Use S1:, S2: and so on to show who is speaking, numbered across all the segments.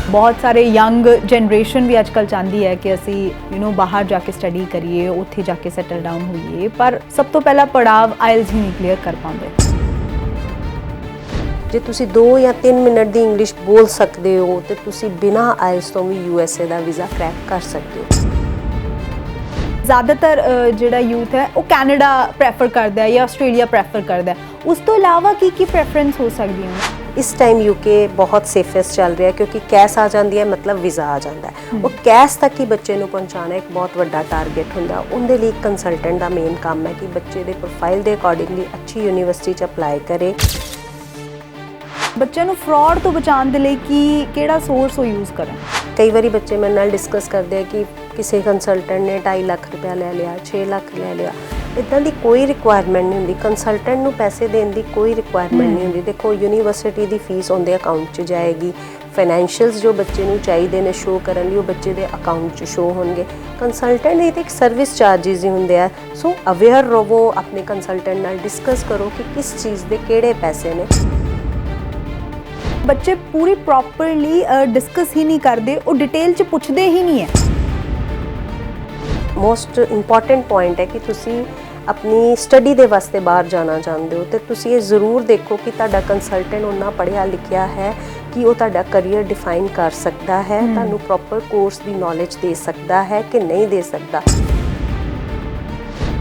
S1: बहुत सारे young generation भी आजकल चाहती है कि असी बाहर जाके स्टडी करिए, उत्थे जाके सैटल डाउन होइए, पर सब तो पहला पड़ाव आइल्स ही नहीं क्लीयर कर पाते।
S2: जे तुसी 2 या 3 मिनट की इंग्लिश बोल सकते हो तो तुसी बिना आइल्स तो भी USA का वीज़ा क्रैक कर सकते हो।
S1: ज़्यादातर जिहड़ा यूथ है वो कैनेडा प्रैफर करता है या आस्ट्रेलिया प्रैफर करता है, उस तो इलावा की प्रेफरेंस हो सकती है?
S2: इस टाइम UK बहुत सेफेस्ट चल रहा है क्योंकि कैश आ जाती है, मतलब वीज़ा आ जाता है। वो कैश तक ही बच्चे को पहुँचाना एक बहुत बड़ा टारगेट होंदा। उनके लिए कंसलटेंट का मेन काम है कि बच्चे के प्रोफाइल के अकॉर्डिंगली अच्छी यूनिवर्सिटी अप्लाई करे।
S1: बच्चों फ्रॉड तो बचाने के लिए किहड़ा सोर्स यूज़ करें?
S2: कई बार बच्चे मेरे नाल डिस्कस करते हैं कि किसी कंसलटेंट ने 2.5 लाख रुपया ले लिया, 6 लाख ले लिया। इदां दी कोई रिक्वायरमेंट नहीं होंदी, कंसलटेंट नूं पैसे देने की कोई रिक्वायरमेंट नहीं होंदी। देखो यूनिवर्सिटी की फीस उनके अकाउंट 'च जाएगी, फाइनैंशियल्स जो बच्चे नूं चाहिए ने शो करन लई वो बच्चे के अकाउंट 'ਚ शो होणगे। कंसलटेंट ये एक सर्विस चार्जिज ही होंदे आ। सो अवेयर रहो, अपने कंसलटेंट नाल डिस्कस करो कि किस चीज़ के किहड़े पैसे ने।
S1: बच्चे पूरी प्रॉपरली डिस्कस ही नहीं करते, वो डिटेल च पुछते ही नहीं है।
S2: मोस्ट इंपॉर्टेंट पॉइंट है कि तुसी अपनी स्टडी के वास्ते बाहर जाना चाहते हो तो तुसी ये जरूर देखो कि तुहाडा कंसलटेंट उन्ना पढ़िया लिखिया है कि वो तुहाडा करियर डिफाइन कर सकता है, तुहानू प्रॉपर कोर्स की नॉलेज दे सकता है कि नहीं दे सकता।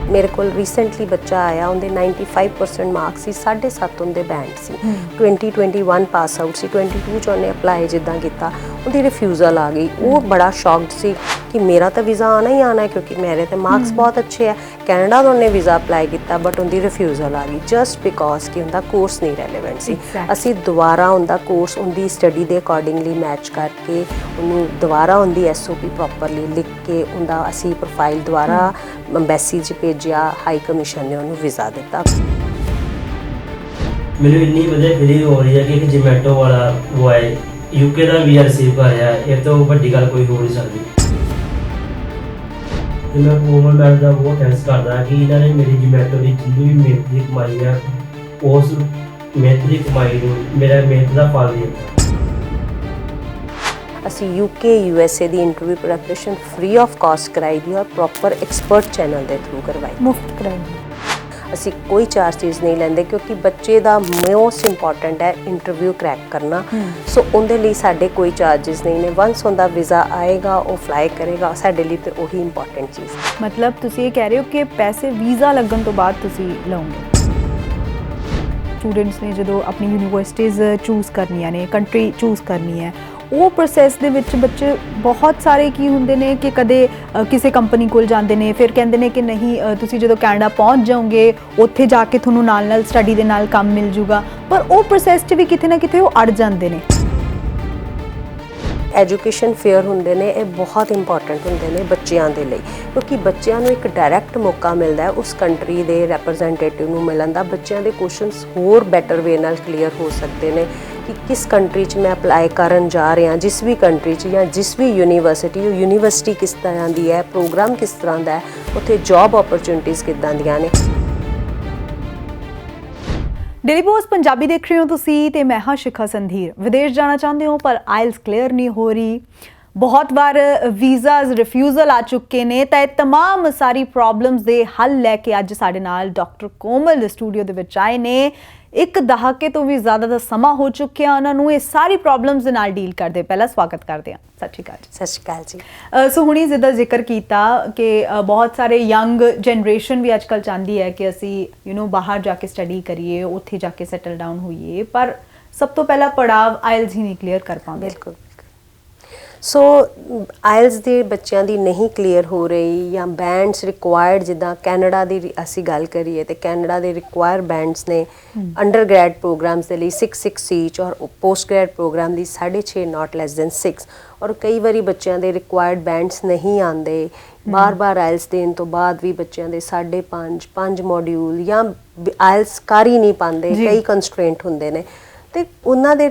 S2: मेरे को रिसेंटली बच्चा आया, उनके 95% मार्क्स सी, 7.5 उनके बैंड सी, 2021 पास आउट सी, 22 च उन्हें अप्लाई जिदा किया, उनकी रिफ्यूज़ल आ गई। वो बड़ा शॉक्ड सी कि मेरा तो वीज़ा आना ही आना है क्योंकि मेरे तो मार्क्स बहुत अच्छे हैं। कैनेडा तो उन्हें वीज़ा अप्लाई किया बट उनकी रिफ्यूज़ल आ गई जस्ट बिकॉज कि उनका कोर्स नहीं रेलीवेंट सी। असी दोबारा उनका कोर्स उनकी स्टडी के अकॉर्डिंगली मैच करके उन्होंने दोबारा उनकी SOP प्रॉपरली लिख के उनका असी प्रोफाइल दोबारा अंबैसी च भेजिया, हाई कमीशन ने उन्होंने वीज़ा दिता।
S3: मैंने इन्नी वजह फीलिंग हो रही है कि जोमैटो वाला वो है UK का वीज़ा रिसीव कर रहा है, ये तो बड़ी गल कोई हो नहीं सकती। मैं कोमल मैडम का बहुत थैंक्स करता कि इन्होंने मेरी जोमैटो की जितनी भी मेहनत की कमाई है उस मेहनत की कमाई को मेरा मेहनत का फल दिया।
S2: असी UK USA की interview preparation free of cost कराई दी और प्रॉपर एक्सपर्ट चैनल के थ्रू करवाई,
S1: मुफ्त कराई।
S2: असी कोई चार्ज चीज़ नहीं लेंदे क्योंकि बच्चे का मोस्ट इंपॉर्टेंट है इंटरव्यू क्रैक करना। सो उनके लिए साढ़े कोई चार्जिज नहीं ने। वंस उनका वीज़ा आएगा वो फ्लाई करेगा, साढ़े लिए तो वही इंपॉर्टेंट चीज़।
S1: मतलब तुसी ये कह रहे हो कि पैसे वीज़ा लगन तो बाद तुसी लाओगे? स्टूडेंट्स ने जो अपनी यूनिवर्सिटीज़ चूज़ करनियां ने, कंट्री चूज़ करनी है, वो प्रोसैस दे विच बच्चे बहुत सारे की होंदे ने कि कदे किसी कंपनी कोल जांदे ने, फिर कहंदे ने कि नहीं तुसी जो कैनेडा पहुँच जाओगे उत्थे जाके तुहानू नाल स्टडी दे नाल काम मिल जूगा, पर वो प्रोसैस च भी किते ना किते वो अड़ जांदे ने।
S2: एजुकेशन फेयर होंदे ने, ये बहुत इंपॉर्टेंट होंदे ने बच्चों के लिए क्योंकि बच्चों को एक डायरैक्ट मौका मिलता है उस कंट्री के रैप्रजेंटेटिव को मिलन का। बच्चों के क्वेश्चनस होर बैटर वे नाल क्लीयर हो सकते हैं कि किस कंट्री च मैं अप्लाई करन जा रहा, जिस भी कंट्री च या जिस भी यूनिवर्सिटी किस तरह की है, प्रोग्राम किस तरह का है, उत्थे जॉब अपॉर्चुनिटीज़ किदां दियां ने।
S1: डेली पोस्ट पंजाबी देख रहे हो तुसी ते मैं हाँ शिखा संधीर। विदेश जाना चाहते हो पर आइल्स क्लीयर नहीं हो रही, बहुत बार वीज़ाज रिफ्यूज़ल आ चुके ने, तो तमाम सारी प्रॉब्लम्स दे हल लैके अज साडे नाल डॉक्टर कोमल स्टूडियो दे विच आए ने। एक दहाके तो भी ज़्यादा का समा हो चुके हैं उन्होंने ये सारी प्रॉब्लम्स दे नाल डील करते। पहला स्वागत करते हैं। सत श्री अकाल।
S2: सत श्री अकाल जी।
S1: सो हुणी जिदा जिक्र किया कि बहुत सारे यंग जनरेशन भी आजकल चाहती है कि असी बाहर जाके स्टडी करिए, उत्थे जाके सैटल डाउन होइए, पर सब तो पहला पड़ाव आइल्स ही नहीं क्लीयर कर पाते।
S2: बिल्कुल। सो आइल्स के बच्चों की नहीं क्लीयर हो रही या बैंड्स रिक्वायर्ड जिदा कैनेडा की असी गल करिए तो कैनेडा के रिक्वायर बैंड्स ने अंडर ग्रैड प्रोग्राम्स के लिए 6 ईच और पोस्ट ग्रैड प्रोग्राम की 6.5 नॉट लैस दैन 6 और कई बारी बच्चों के रिक्वायर्ड बैंड्स नहीं आते। बार बार आइल्स देने तो बाद भी बच्चों के 5.5 मॉड्यूल या आइल्स कर ही नहीं पाते, कई कंस्ट्रेंट होंगे ने। ਤੇ ਉਹਨਾਂ ਦੇ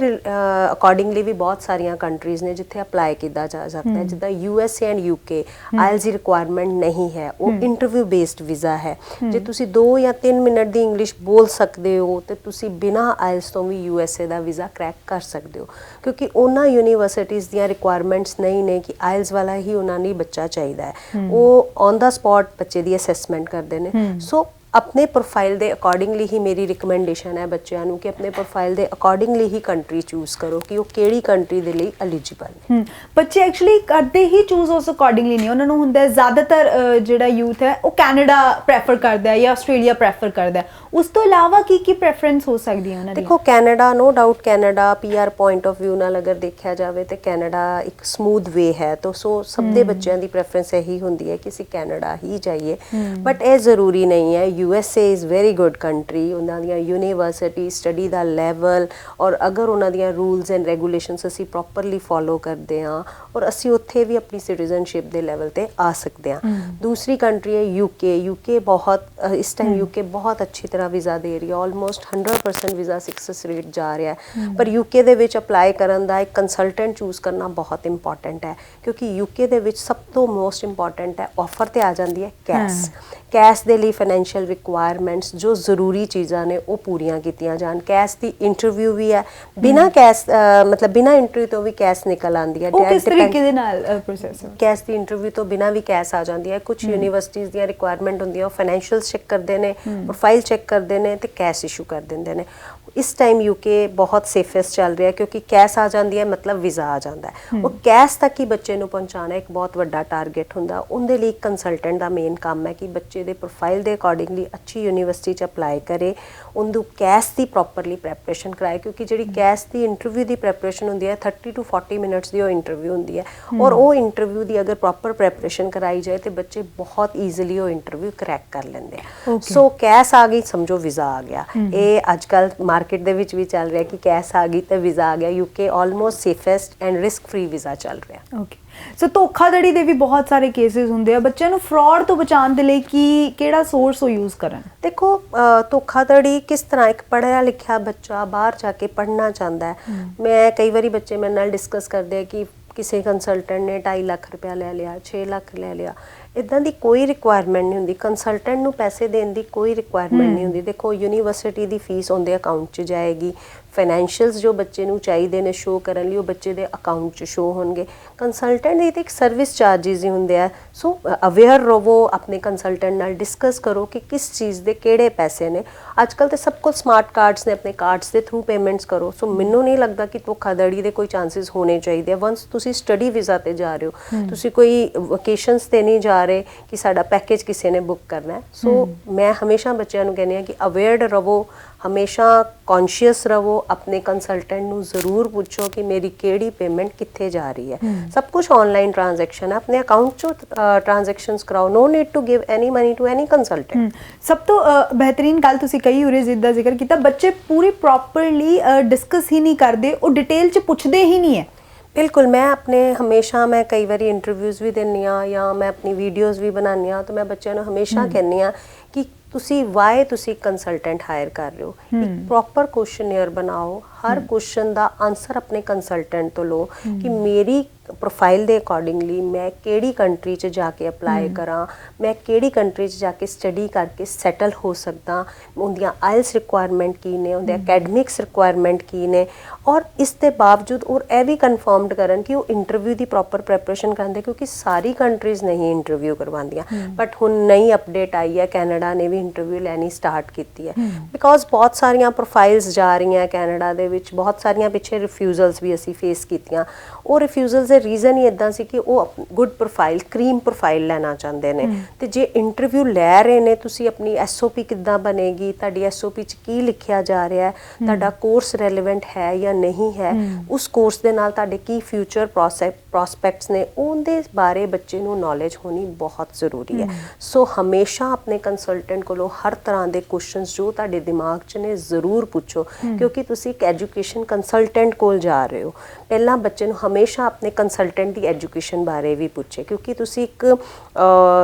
S2: ਅਕੋਰਡਿੰਗਲੀ ਵੀ ਬਹੁਤ ਸਾਰੀਆਂ ਕੰਟਰੀਜ਼ ਨੇ ਜਿੱਥੇ ਅਪਲਾਈ ਕੀਤਾ ਜਾ ਸਕਦਾ ਹੈ, ਜਿੱਦਾਂ USA and UK IELTS the requirement ਨਹੀਂ ਹੈ, ਉਹ ਇੰਟਰਵਿਊ ਬੇਸਡ ਵੀਜ਼ਾ ਹੈ। ਜੇ ਤੁਸੀਂ 2 ਜਾਂ 3 ਮਿੰਟ ਦੀ ਇੰਗਲਿਸ਼ ਬੋਲ ਸਕਦੇ ਹੋ ਤੇ ਤੁਸੀਂ ਬਿਨਾਂ ਆਇਲਸ ਤੋਂ ਵੀ USA ਦਾ ਵੀਜ਼ਾ ਕਰੈਕ ਕਰ ਸਕਦੇ ਹੋ, ਕਿਉਂਕਿ ਉਹਨਾਂ ਯੂਨੀਵਰਸਿਟੀਜ਼ ਦੀਆਂ ਰਿਕੁਆਇਰਮੈਂਟਸ ਨਹੀਂ ਨੇ ਕਿ ਆਇਲਸ ਵਾਲਾ ਹੀ ਉਹਨਾਂ ਲਈ ਬੱਚਾ ਚਾਹੀਦਾ ਹੈ। ਉਹ ਔਨ ਦਾ ਸਪੌਟ ਬੱਚੇ ਦੀ ਅਸੈਸਮੈਂਟ ਕਰਦੇ ਨੇ। ਸੋ ਆਪਣੇ ਪ੍ਰੋਫਾਈਲ ਦੇ ਅਕੋਰਡਿੰਗਲੀ ਹੀ ਮੇਰੀ ਰਿਕਮੈਂਡੇਸ਼ਨ ਹੈ ਬੱਚਿਆਂ ਨੂੰ ਕਿ ਆਪਣੇ ਪ੍ਰੋਫਾਈਲ ਦੇ ਅਕੋਰਡਿੰਗਲੀ ਹੀ ਕੰਟਰੀ ਚੂਜ਼ ਕਰੋ ਕਿ ਉਹ ਕਿਹੜੀ ਕੰਟਰੀ ਦੇ ਲਈ ਐਲੀਜੀਬਲ ਨੇ।
S1: ਬੱਚੇ ਐਕਚੁਅਲੀ ਕਰਦੇ ਹੀ ਚੂਜ਼ ਉਸ ਅਕੋਰਡਿੰਗਲੀ ਨਹੀਂ, ਉਹਨਾਂ ਨੂੰ ਹੁੰਦਾ ਹੈ ਜ਼ਿਆਦਾਤਰ ਜਿਹੜਾ ਯੂਥ ਹੈ ਉਹ ਕੈਨੇਡਾ ਪ੍ਰੈਫਰ ਕਰਦਾ ਹੈ ਜਾਂ ਆਸਟ੍ਰੇਲੀਆ ਪ੍ਰੈਫਰ ਕਰਦਾ ਹੈ। ਉਸ ਤੋਂ ਇਲਾਵਾ ਕੀ ਪ੍ਰੈਫਰੈਂਸ ਹੋ ਸਕਦੀ ਹੈ ਉਹਨਾਂ ਦੀ?
S2: ਦੇਖੋ Canada no doubt Canada PR point of view ਨਾਲ ਅਗਰ ਦੇਖਿਆ ਜਾਵੇ ਤੇ ਕੈਨੇਡਾ ਇੱਕ ਸਮੂਥ ਵੇ ਹੈ, ਤਾਂ ਸੋ ਸਭ ਦੇ ਬੱਚਿਆਂ ਦੀ ਪ੍ਰੈਫਰੈਂਸ ਇਹੀ ਹੁੰਦੀ ਹੈ ਕਿ ਅਸੀਂ ਕੈਨੇਡਾ ਹੀ ਜਾਈਏ। ਬਟ ਇਹ ਜ਼ਰੂਰੀ ਨਹੀਂ ਹੈ। USA is very good country, ਉਹਨਾਂ ਦੀਆਂ ਯੂਨੀਵਰਸਿਟੀ ਸਟੱਡੀ ਦਾ ਲੈਵਲ ਔਰ ਅਗਰ ਉਹਨਾਂ ਦੀਆਂ ਰੂਲਸ ਐਂਡ ਰੈਗੂਲੇਸ਼ਨਸ ਅਸੀਂ ਪ੍ਰੋਪਰਲੀ ਫੋਲੋ ਕਰਦੇ ਹਾਂ ਔਰ ਅਸੀਂ ਉੱਥੇ ਵੀ ਆਪਣੀ ਸਿਟੀਜ਼ਨਸ਼ਿਪ ਦੇ ਲੈਵਲ ਤੇ ਆ ਸਕਦੇ ਹਾਂ। ਦੂਸਰੀ ਕੰਟਰੀ ਹੈ UK ਬਹੁਤ ਇਸ ਟਾਈਮ UK ਬਹੁਤ ਅੱਛੀ ਤਰ੍ਹਾਂ ਵੀਜ਼ਾ ਦੇ ਰਹੀ ਹੈ, ਆਲਮੋਸਟ 100% ਵੀਜ਼ਾ ਸਕਸੈਸ ਰੇਟ ਜਾ ਰਿਹਾ ਹੈ। ਪਰ UK ਦੇ ਵਿੱਚ ਅਪਲਾਈ ਕਰਨ ਦਾ ਇੱਕ ਕੰਸਲਟੈਂਟ ਚੂਜ਼ ਕਰਨਾ ਬਹੁਤ ਇੰਪੋਰਟੈਂਟ ਹੈ, ਕਿਉਂਕਿ UK ਦੇ ਵਿੱਚ ਸਭ ਤੋਂ ਮੋਸਟ ਇੰਪੋਰਟੈਂਟ ਹੈ ਆਫਰ ਤੇ ਆ ਜਾਂਦੀ ਹੈ ਕੈਸ਼ ਦੇ ਲਈ ਫਾਈਨੈਂਸ਼ੀਅਲ ਰਿਕੁਆਇਰਮੈਂਟਸ ਜੋ ਜ਼ਰੂਰੀ ਚੀਜ਼ਾਂ ਨੇ ਉਹ ਪੂਰੀਆਂ ਕੀਤੀਆਂ ਜਾਣ। ਕੈਸ਼ ਦੀ ਇੰਟਰਵਿਊ ਵੀ ਹੈ, ਬਿਨਾਂ ਕੈਸ਼ ਮਤਲਬ ਬਿਨਾਂ ਇੰਟਰਵਿਊ ਤੋਂ ਵੀ ਕੈਸ਼ ਨਿਕਲ ਆਉਂਦੀ ਹੈ।
S1: ਉਹ ਕਿਸ ਤਰੀਕੇ ਦੇ ਨਾਲ ਪ੍ਰੋਸੈਸ ਹੈ?
S2: ਕੈਸ਼ ਦੀ ਇੰਟਰਵਿਊ ਤੋਂ ਬਿਨਾਂ ਵੀ ਕੈਸ਼ ਆ ਜਾਂਦੀ ਹੈ। ਕੁਝ ਯੂਨੀਵਰਸਿਟੀਜ਼ ਦੀਆਂ ਰਿਕੁਆਇਰਮੈਂਟ ਹੁੰਦੀਆਂ, ਉਹ ਫਾਈਨੈਂਸ਼ੀਅਲਸ ਚੈੱਕ ਕਰਦੇ ਨੇ, ਪ੍ਰੋਫਾਈਲ ਚੈੱਕ ਕਰਦੇ ਨੇ ਤੇ ਕੈਸ਼ ਇਸ਼ੂ ਕਰ ਦਿੰਦੇ ਨੇ। ਇਸ ਟਾਈਮ UK ਬਹੁਤ ਸੇਫੈਸਟ ਚੱਲ ਰਿਹਾ ਕਿਉਂਕਿ ਕੈਸ਼ ਆ ਜਾਂਦੀ ਹੈ ਮਤਲਬ ਵੀਜ਼ਾ ਆ ਜਾਂਦਾ ਹੈ। ਉਹ ਕੈਸ਼ ਤੱਕ ਹੀ ਬੱਚੇ ਨੂੰ ਪਹੁੰਚਾਉਣਾ ਇੱਕ ਬਹੁਤ ਵੱਡਾ ਟਾਰਗੇਟ ਹੁੰਦਾ। ਉਹਦੇ ਲਈ ਕੰਸਲਟੈਂਟ ਦਾ ਮੇਨ ਕੰਮ ਹੈ ਕਿ ਬੱਚੇ ਦੇ ਪ੍ਰੋਫਾਈਲ ਦੇ ਅਕੋਰਡਿੰਗਲੀ ਅੱਛੀ ਯੂਨੀਵਰਸਿਟੀ 'ਚ ਅਪਲਾਈ ਕਰੇ, ਉਹਨੂੰ ਕੈਸ਼ ਦੀ ਪ੍ਰੋਪਰਲੀ ਪ੍ਰੈਪਰੇਸ਼ਨ ਕਰਾਏ, ਕਿਉਂਕਿ ਜਿਹੜੀ ਕੈਸ਼ ਦੀ ਇੰਟਰਵਿਊ ਦੀ ਪ੍ਰੈਪਰੇਸ਼ਨ ਹੁੰਦੀ ਹੈ 30 to 40 ਮਿੰਟਸ ਦੀ ਉਹ ਇੰਟਰਵਿਊ ਹੁੰਦੀ ਹੈ ਔਰ ਉਹ ਇੰਟਰਵਿਊ ਦੀ ਅਗਰ ਪ੍ਰੋਪਰ ਪ੍ਰੈਪਰੇਸ਼ਨ ਕਰਾਈ ਜਾਏ ਤੇ ਬੱਚੇ ਬਹੁਤ ਈਜ਼ੀਲੀ ਉਹ ਇੰਟਰਵਿਊ ਕਰੈਕ ਕਰ ਲੈਂਦੇ ਆ। ਸੋ ਕੈਸ਼ ਆ ਗਈ ਸਮਝੋ ਵੀਜ਼ਾ ਆ ਗਿਆ। ਇਹ ਅੱਜ ਕੱਲ੍ਹ ਮਾਰਕੀਟ ਦੇ ਵਿੱਚ ਵੀ ਚੱਲ ਰਿਹਾ ਕਿ ਕੈਸ਼ ਆ ਗਈ ਤੇ ਵੀਜ਼ਾ ਆ ਗਿਆ। UK almost safest and risk free visa ਚੱਲ ਰਿਹਾ।
S1: ਓਕੇ, ਸੋ ਧੋਖਾਧੜੀ ਦੇ ਵੀ ਬਹੁਤ ਸਾਰੇ ਕੇਸਿਸ ਹੁੰਦੇ ਆ। ਬੱਚਿਆਂ ਨੂੰ ਫਰਾਡ ਤੋਂ ਬਚਾਉਣ ਦੇ ਲਈ ਕਿਹੜਾ ਸੋਰਸ ਉਹ ਯੂਜ਼ ਕਰਨ? ਦੇਖੋ
S2: ਧੋਖਾਧੜੀ ਕਿਸ ਤਰ੍ਹਾਂ, ਇੱਕ ਪੜ੍ਹਿਆ ਲਿਖਿਆ ਬੱਚਾ ਬਾਹਰ ਜਾ ਕੇ ਪੜ੍ਹਨਾ ਚਾਹੁੰਦਾ ਹੈ। ਮੈਂ ਕਈ ਵਾਰੀ ਬੱਚੇ ਮੇਰੇ ਨਾਲ ਡਿਸਕਸ ਕਰਦੇ ਆ ਕਿ ਕਿਸੇ ਕੰਸਲਟੈਂਟ ਨੇ 2.5 ਲੱਖ ਰੁਪਇਆ ਲੈ ਲਿਆ, 6 ਲੱਖ ਲੈ ਲਿਆ। ਇੱਦਾਂ ਦੀ ਕੋਈ ਰਿਕੁਆਇਰਮੈਂਟ ਨਹੀਂ ਹੁੰਦੀ। ਕੰਸਲਟੈਂਟ ਨੂੰ ਪੈਸੇ ਦੇਣ ਦੀ ਕੋਈ ਰਿਕੁਆਇਰਮੈਂਟ ਨਹੀਂ ਹੁੰਦੀ। ਦੇਖੋ ਯੂਨੀਵਰਸਿਟੀ ਦੀ ਫੀਸ ਉਹਦੇ ਅਕਾਊਂਟ 'ਚ ਜਾਏਗੀ, ਫਾਈਨੈਂਸ਼ੀਅਲਸ ਜੋ ਬੱਚੇ ਨੂੰ ਚਾਹੀਦੇ ਨੇ ਸ਼ੋਅ ਕਰਨ ਲਈ ਉਹ ਬੱਚੇ ਦੇ ਅਕਾਊਂਟ 'ਚ ਸ਼ੋਅ ਹੋਣਗੇ। ਕੰਸਲਟੈਂਟ ਇਹ ਤਾਂ ਇੱਕ ਸਰਵਿਸ ਚਾਰਜਿਸ ਹੀ ਹੁੰਦੇ ਆ। ਸੋ ਅਵੇਅਰ ਰਹੋ, ਆਪਣੇ ਕੰਸਲਟੈਂਟ ਨਾਲ ਡਿਸਕਸ ਕਰੋ ਕਿ ਕਿਸ ਚੀਜ਼ ਦੇ ਕਿਹੜੇ ਪੈਸੇ ਨੇ। ਅੱਜ ਕੱਲ੍ਹ ਤਾਂ ਸਭ ਕੋਲ ਸਮਾਰਟ ਕਾਰਡਸ ਨੇ, ਆਪਣੇ ਕਾਰਡਸ ਦੇ ਥਰੂ ਪੇਮੈਂਟਸ ਕਰੋ। ਸੋ ਮੈਨੂੰ ਨਹੀਂ ਲੱਗਦਾ ਕਿ ਧੋਖਾਧੜੀ ਦੇ ਕੋਈ ਚਾਂਸਿਸ ਹੋਣੇ ਚਾਹੀਦੇ ਆ। ਵੰਸ ਤੁਸੀਂ ਸਟੱਡੀ ਵੀਜ਼ਾ ਤੇ ਜਾ ਰਹੇ ਹੋ, ਤੁਸੀਂ ਕੋਈ ਵਕੇਸ਼ਨਸ ਤੇ ਨਹੀਂ ਜਾ ਰਹੇ ਕਿ ਸਾਡਾ ਪੈਕੇਜ ਕਿਸੇ ਨੇ ਬੁੱਕ ਕਰਨਾ ਹੈ। ਸੋ ਮੈਂ ਹਮੇਸ਼ਾ ਬੱਚਿਆਂ ਨੂੰ ਕਹਿੰਦੀ ਹਾਂ ਕਿ ਅਵੇਅਰਡ ਰਹੋ, ਹਮੇਸ਼ਾ ਕੌਨਸ਼ੀਅਸ ਰਹੋ। ਆਪਣੇ ਕੰਸਲਟੈਂਟ ਨੂੰ ਜ਼ਰੂਰ ਪੁੱਛੋ ਕਿ ਮੇਰੀ ਕਿਹੜੀ ਪੇਮੈਂਟ ਕਿੱਥੇ ਜਾ ਰਹੀ ਹੈ। ਸਭ ਕੁਝ ਆਨਲਾਈਨ ਟ੍ਰਾਂਜੈਕਸ਼ਨ ਹੈ, ਆਪਣੇ ਅਕਾਊਂਟ 'ਚੋਂ ਟ੍ਰਾਂਜੈਕਸ਼ਨਸ ਕਰਾਓ। No need to give any money to any consultant.
S1: ਸਭ ਤੋਂ ਬਿਹਤਰੀਨ ਗੱਲ ਤੁਸੀਂ ਕਹੀ ਉਰੇ ਜਿੱਦਾਂ ਜ਼ਿਕਰ ਕੀਤਾ, ਬੱਚੇ ਪੂਰੀ ਪ੍ਰੋਪਰਲੀ ਡਿਸਕਸ ਹੀ ਨਹੀਂ ਕਰਦੇ, ਉਹ ਡਿਟੇਲ 'ਚ ਪੁੱਛਦੇ ਹੀ ਨਹੀਂ ਹੈ।
S2: ਬਿਲਕੁਲ, ਮੈਂ ਕਈ ਵਾਰੀ ਇੰਟਰਵਿਊਜ਼ ਵੀ ਦਿੰਦੀ ਹਾਂ ਜਾਂ ਮੈਂ ਆਪਣੀ ਵੀਡੀਓਜ਼ ਵੀ ਬਣਾਉਂਦੀ ਹਾਂ, ਤਾਂ ਮੈਂ ਬੱਚਿਆਂ ਨੂੰ ਹਮੇਸ਼ਾ ਕਹਿੰਦੀ ਹਾਂ ਕਿ ਤੁਸੀਂ ਕੰਸਲਟੈਂਟ ਹਾਇਰ ਕਰ ਰਹੇ ਹੋ, ਇੱਕ ਪ੍ਰੋਪਰ ਕੁਐਸਚਨੇਅਰ ਬਣਾਓ। ਹਰ ਕੁਐਸਚਨ ਦਾ ਆਨਸਰ ਆਪਣੇ ਕੰਸਲਟੈਂਟ ਤੋਂ ਲਓ ਕਿ ਮੇਰੀ ਪ੍ਰੋਫਾਈਲ ਦੇ ਅਕੋਰਡਿੰਗਲੀ ਮੈਂ ਕਿਹੜੀ ਕੰਟਰੀ 'ਚ ਜਾ ਕੇ ਅਪਲਾਈ ਕਰਾਂ, ਮੈਂ ਕਿਹੜੀ ਕੰਟਰੀ 'ਚ ਜਾ ਕੇ ਸਟੱਡੀ ਕਰਕੇ ਸੈਟਲ ਹੋ ਸਕਦਾ, ਉਹਦੀਆਂ ਆਇਲਸ ਰਿਕੁਆਇਰਮੈਂਟ ਕੀ ਨੇ, ਉਹਦੇ ਅਕੈਡਮਿਕਸ ਰਿਕੁਆਇਰਮੈਂਟ ਕੀ ਨੇ। ਔਰ ਇਸ ਦੇ ਬਾਵਜੂਦ ਔਰ ਇਹ ਵੀ ਕਨਫਰਮਡ ਕਰਨ ਕਿ ਉਹ ਇੰਟਰਵਿਊ ਦੀ ਪ੍ਰੋਪਰ ਪ੍ਰੈਪਰੇਸ਼ਨ ਕਰਦੇ, ਕਿਉਂਕਿ ਸਾਰੀ ਕੰਟਰੀਜ਼ ਨਹੀਂ ਇੰਟਰਵਿਊ ਕਰਵਾਉਂਦੀਆਂ। ਬਟ ਹੁਣ ਨਈ ਅਪਡੇਟ ਆਈ ਹੈ, ਕੈਨੇਡਾ ਨੇ ਵੀ ਇੰਟਰਵਿਊ ਲੈਣੀ ਸਟਾਰਟ ਕੀਤੀ ਹੈ। ਬਿਕੋਜ਼ ਬਹੁਤ ਸਾਰੀਆਂ ਪ੍ਰੋਫਾਈਲਸ ਜਾ ਰਹੀਆਂ ਕੈਨੇਡਾ ਦੇ ਵਿੱਚ, ਬਹੁਤ ਸਾਰੀਆਂ ਪਿੱਛੇ ਰਿਫਿਊਜ਼ਲਸ ਵੀ ਅਸੀਂ ਫੇਸ ਕੀਤੀਆਂ। ਉਹ ਰਿਫਿਊਜ਼ਲਸ ਦੇ ਰੀਜ਼ਨ ਹੀ ਇੱਦਾਂ ਸੀ ਕਿ ਉਹ ਗੁੱਡ ਪ੍ਰੋਫਾਈਲ, ਕਰੀਮ ਪ੍ਰੋਫਾਈਲ ਲੈਣਾ ਚਾਹੁੰਦੇ ਨੇ। ਤੇ ਜੇ ਇੰਟਰਵਿਊ ਲੈ ਰਹੇ ਨੇ, ਤੁਸੀਂ ਆਪਣੀ SOP ਕਿੱਦਾਂ ਬਣੇਗੀ, ਤੁਹਾਡੀ SOP 'ਚ ਕੀ ਲਿਖਿਆ ਜਾ ਰਿਹਾ ਹੈ, ਤੁਹਾਡਾ ਕੋਰਸ ਰੈਲੇਵੈਂਟ ਹੈ ਜਾਂ ਨਹੀਂ ਹੈ, ਉਸ ਕੋਰਸ ਦੇ ਨਾਲ ਤੁਹਾਡੇ ਕੀ ਫਿਊਚਰ ਪ੍ਰੋਸਪੈਕਟਸ ਨੇ, ਉਹਦੇ ਬਾਰੇ ਬੱਚੇ ਨੂੰ ਨੌਲੇਜ ਹੋਣੀ ਬਹੁਤ ਜ਼ਰੂਰੀ ਹੈ। ਸੋ ਹਮੇਸ਼ਾ ਆਪਣੇ ਕੰਸਲਟੈਂਟ ਕੋਲੋਂ ਹਰ ਤਰ੍ਹਾਂ ਦੇ ਕੁਐਸਚਨਸ ਜੋ ਤੁਹਾਡੇ ਦਿਮਾਗ 'ਚ ਨੇ ਜ਼ਰੂਰ ਪੁੱਛੋ, ਕਿਉਂਕਿ ਤੁਸੀਂ ਇੱਕ ਐਜੂਕੇਸ਼ਨ ਕੰਸਲਟੈਂਟ ਕੋਲ ਜਾ ਰਹੇ ਹੋ। ਪਹਿਲਾਂ ਬੱਚੇ ਨੂੰ ਹਮੇਸ਼ਾ ਆਪਣੇ ਕੰਸਲਟੈਂਟ ਦੀ ਐਜੂਕੇਸ਼ਨ ਬਾਰੇ ਵੀ ਪੁੱਛੇ, ਕਿਉਂਕਿ ਤੁਸੀਂ ਇੱਕ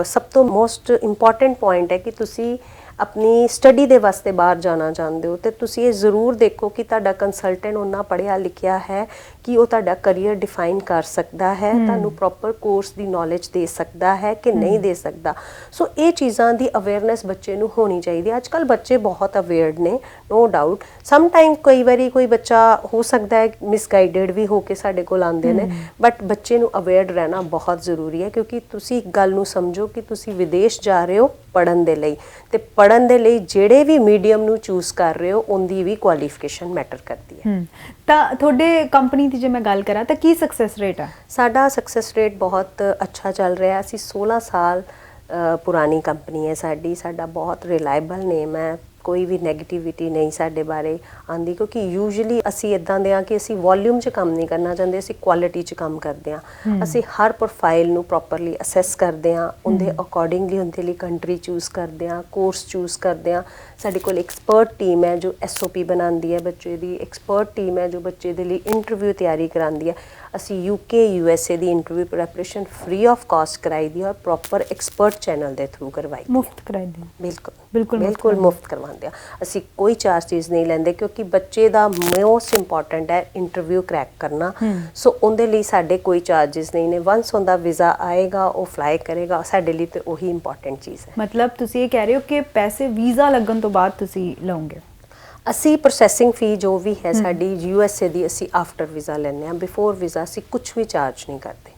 S2: ਸਭ ਤੋਂ ਮੋਸਟ ਇੰਪੋਰਟੈਂਟ ਪੁਆਇੰਟ ਹੈ ਕਿ ਤੁਸੀਂ ਆਪਣੀ ਸਟੱਡੀ ਦੇ ਵਾਸਤੇ ਬਾਹਰ ਜਾਣਾ ਚਾਹੁੰਦੇ ਹੋ ਤੇ ਤੁਸੀਂ ਇਹ ਜ਼ਰੂਰ ਦੇਖੋ ਕਿ ਤੁਹਾਡਾ ਕੰਸਲਟੈਂਟ ਉਹਨਾਂ ਪੜ੍ਹਿਆ ਲਿਖਿਆ ਹੈ ਕਿ ਉਹ ਤੁਹਾਡਾ ਕਰੀਅਰ ਡਿਫਾਈਨ ਕਰ ਸਕਦਾ ਹੈ, ਤੁਹਾਨੂੰ ਪ੍ਰੋਪਰ ਕੋਰਸ ਦੀ ਨੌਲੇਜ ਦੇ ਸਕਦਾ ਹੈ ਕਿ ਨਹੀਂ ਦੇ ਸਕਦਾ। ਸੋ ਇਹ ਚੀਜ਼ਾਂ ਦੀ ਅਵੇਅਰਨੈਸ ਬੱਚੇ ਨੂੰ ਹੋਣੀ ਚਾਹੀਦੀ ਹੈ। ਅੱਜ ਕੱਲ੍ਹ ਬੱਚੇ ਬਹੁਤ ਅਵੇਅਰਡ ਨੇ, ਨੋ ਡਾਊਟ। ਸਮ ਟਾਈਮ ਕਈ ਵਾਰੀ ਕੋਈ ਬੱਚਾ ਹੋ ਸਕਦਾ ਹੈ ਮਿਸਗਾਈਡਡ ਵੀ ਹੋ ਕੇ ਸਾਡੇ ਕੋਲ ਆਉਂਦੇ ਨੇ, ਬਟ ਬੱਚੇ ਨੂੰ ਅਵੇਅਰਡ ਰਹਿਣਾ ਬਹੁਤ ਜ਼ਰੂਰੀ ਹੈ, ਕਿਉਂਕਿ ਤੁਸੀਂ ਇੱਕ ਗੱਲ ਨੂੰ ਸਮਝੋ ਕਿ ਤੁਸੀਂ ਵਿਦੇਸ਼ ਜਾ ਰਹੇ ਹੋ ਪੜ੍ਹਨ ਦੇ ਲਈ, ਤੇ ਪੜ੍ਹਨ ਦੇ ਲਈ ਜਿਹੜੇ ਵੀ ਮੀਡੀਅਮ ਨੂੰ ਚੂਜ਼ ਕਰ ਰਹੇ ਹੋ ਉਹਦੀ ਵੀ ਕੁਆਲੀਫਿਕੇਸ਼ਨ ਮੈਟਰ ਕਰਦੀ ਹੈ।
S1: ਤਾਂ ਤੁਹਾਡੇ ਕੰਪਨੀ ਦੀ ਜੇ ਮੈਂ ਗੱਲ ਕਰਾਂ ਤਾਂ ਕੀ ਸਕਸੈਸ ਰੇਟ ਹੈ?
S2: ਸਾਡਾ ਸਕਸੈਸ ਰੇਟ ਬਹੁਤ ਅੱਛਾ ਚੱਲ ਰਿਹਾ। ਅਸੀਂ 16 ਸਾਲ ਪੁਰਾਣੀ ਕੰਪਨੀ ਹੈ ਸਾਡਾ ਬਹੁਤ ਰਿਲਾਇਬਲ ਨੇਮ ਹੈ, ਕੋਈ ਵੀ ਨੈਗੇਟਿਵਿਟੀ ਨਹੀਂ ਸਾਡੇ ਬਾਰੇ ਆਂਦੀ, ਕਿਉਂਕਿ ਯੂਜੂਅਲੀ ਅਸੀਂ ਇਦਾਂ ਦੇ ਹਾਂ ਕਿ ਅਸੀਂ ਵੋਲਿਊਮ 'ਚ ਕੰਮ ਨਹੀਂ ਕਰਨਾ ਚਾਹੁੰਦੇ, ਅਸੀਂ ਕੁਆਲਿਟੀ 'ਚ ਕੰਮ ਕਰਦੇ ਹਾਂ। ਅਸੀਂ ਹਰ ਪ੍ਰੋਫਾਈਲ ਨੂੰ ਪ੍ਰੋਪਰਲੀ ਅਸੈਸ ਕਰਦੇ ਹਾਂ, ਉਹਦੇ ਅਕੋਰਡਿੰਗਲੀ ਉਹਦੇ ਲਈ ਕੰਟਰੀ ਚੂਜ਼ ਕਰਦੇ ਹਾਂ, ਕੋਰਸ ਚੂਜ਼ ਕਰਦੇ ਹਾਂ। ਸਾਡੇ ਕੋਲ ਐਕਸਪਰਟ ਟੀਮ ਹੈ ਜੋ SOP ਬਣਾਉਂਦੀ ਹੈ ਬੱਚੇ ਦੀ, ਐਕਸਪਰਟ ਟੀਮ ਹੈ ਜੋ ਬੱਚੇ ਦੇ ਲਈ ਇੰਟਰਵਿਊ ਤਿਆਰੀ ਕਰਾਉਂਦੀ ਹੈ। ਅਸੀਂ UK USA the interview preparation free of cost ਕਰਾਈ ਦੀ ਔਰ ਪ੍ਰੋਪਰ ਐਕਸਪਰਟ ਚੈਨਲ ਦੇ ਥਰੂ ਕਰਵਾਈ ਦੀ।
S1: ਮੁਫਤ ਕਰਾਈ ਦੀ?
S2: ਬਿਲਕੁਲ ਮੁਫਤ ਕਰਵਾਉਂਦੇ ਆ। ਅਸੀਂ ਕੋਈ ਚਾਰਜਿਸ ਨਹੀਂ ਲੈਂਦੇ, ਕਿਉਂਕਿ ਬੱਚੇ ਦਾ ਮੋਸਟ ਇੰਪੋਰਟੈਂਟ ਹੈ ਇੰਟਰਵਿਊ ਕਰੈਕ ਕਰਨਾ। ਸੋ ਉਹਦੇ ਲਈ ਸਾਡੇ ਕੋਈ ਚਾਰਜਿਸ ਨਹੀਂ ਨੇ। ਵੰਸ ਉਹਦਾ ਵੀਜ਼ਾ ਆਏਗਾ, ਉਹ ਫਲਾਈ ਕਰੇਗਾ, ਸਾਡੇ ਲਈ ਤੇ ਉਹੀ ਇੰਪੋਰਟੈਂਟ ਚੀਜ਼ ਹੈ।
S1: ਮਤਲਬ ਤੁਸੀਂ ਇਹ ਕਹਿ ਰਹੇ ਹੋ ਕਿ ਪੈਸੇ ਵੀਜ਼ਾ ਲੱਗਣ ਤੋਂ ਬਾਅਦ ਤੁਸੀਂ ਲਓਗੇ?
S2: ਅਸੀਂ ਪ੍ਰੋਸੈਸਿੰਗ ਫੀ ਜੋ ਵੀ ਹੈ ਸਾਡੀ USA ਦੀ, ਅਸੀਂ ਆਫਟਰ ਵੀਜ਼ਾ ਲੈਂਦੇ ਹਾਂ। ਬਿਫੋਰ ਵੀਜ਼ਾ ਅਸੀਂ ਕੁਝ ਵੀ ਚਾਰਜ ਨਹੀਂ ਕਰਦੇ।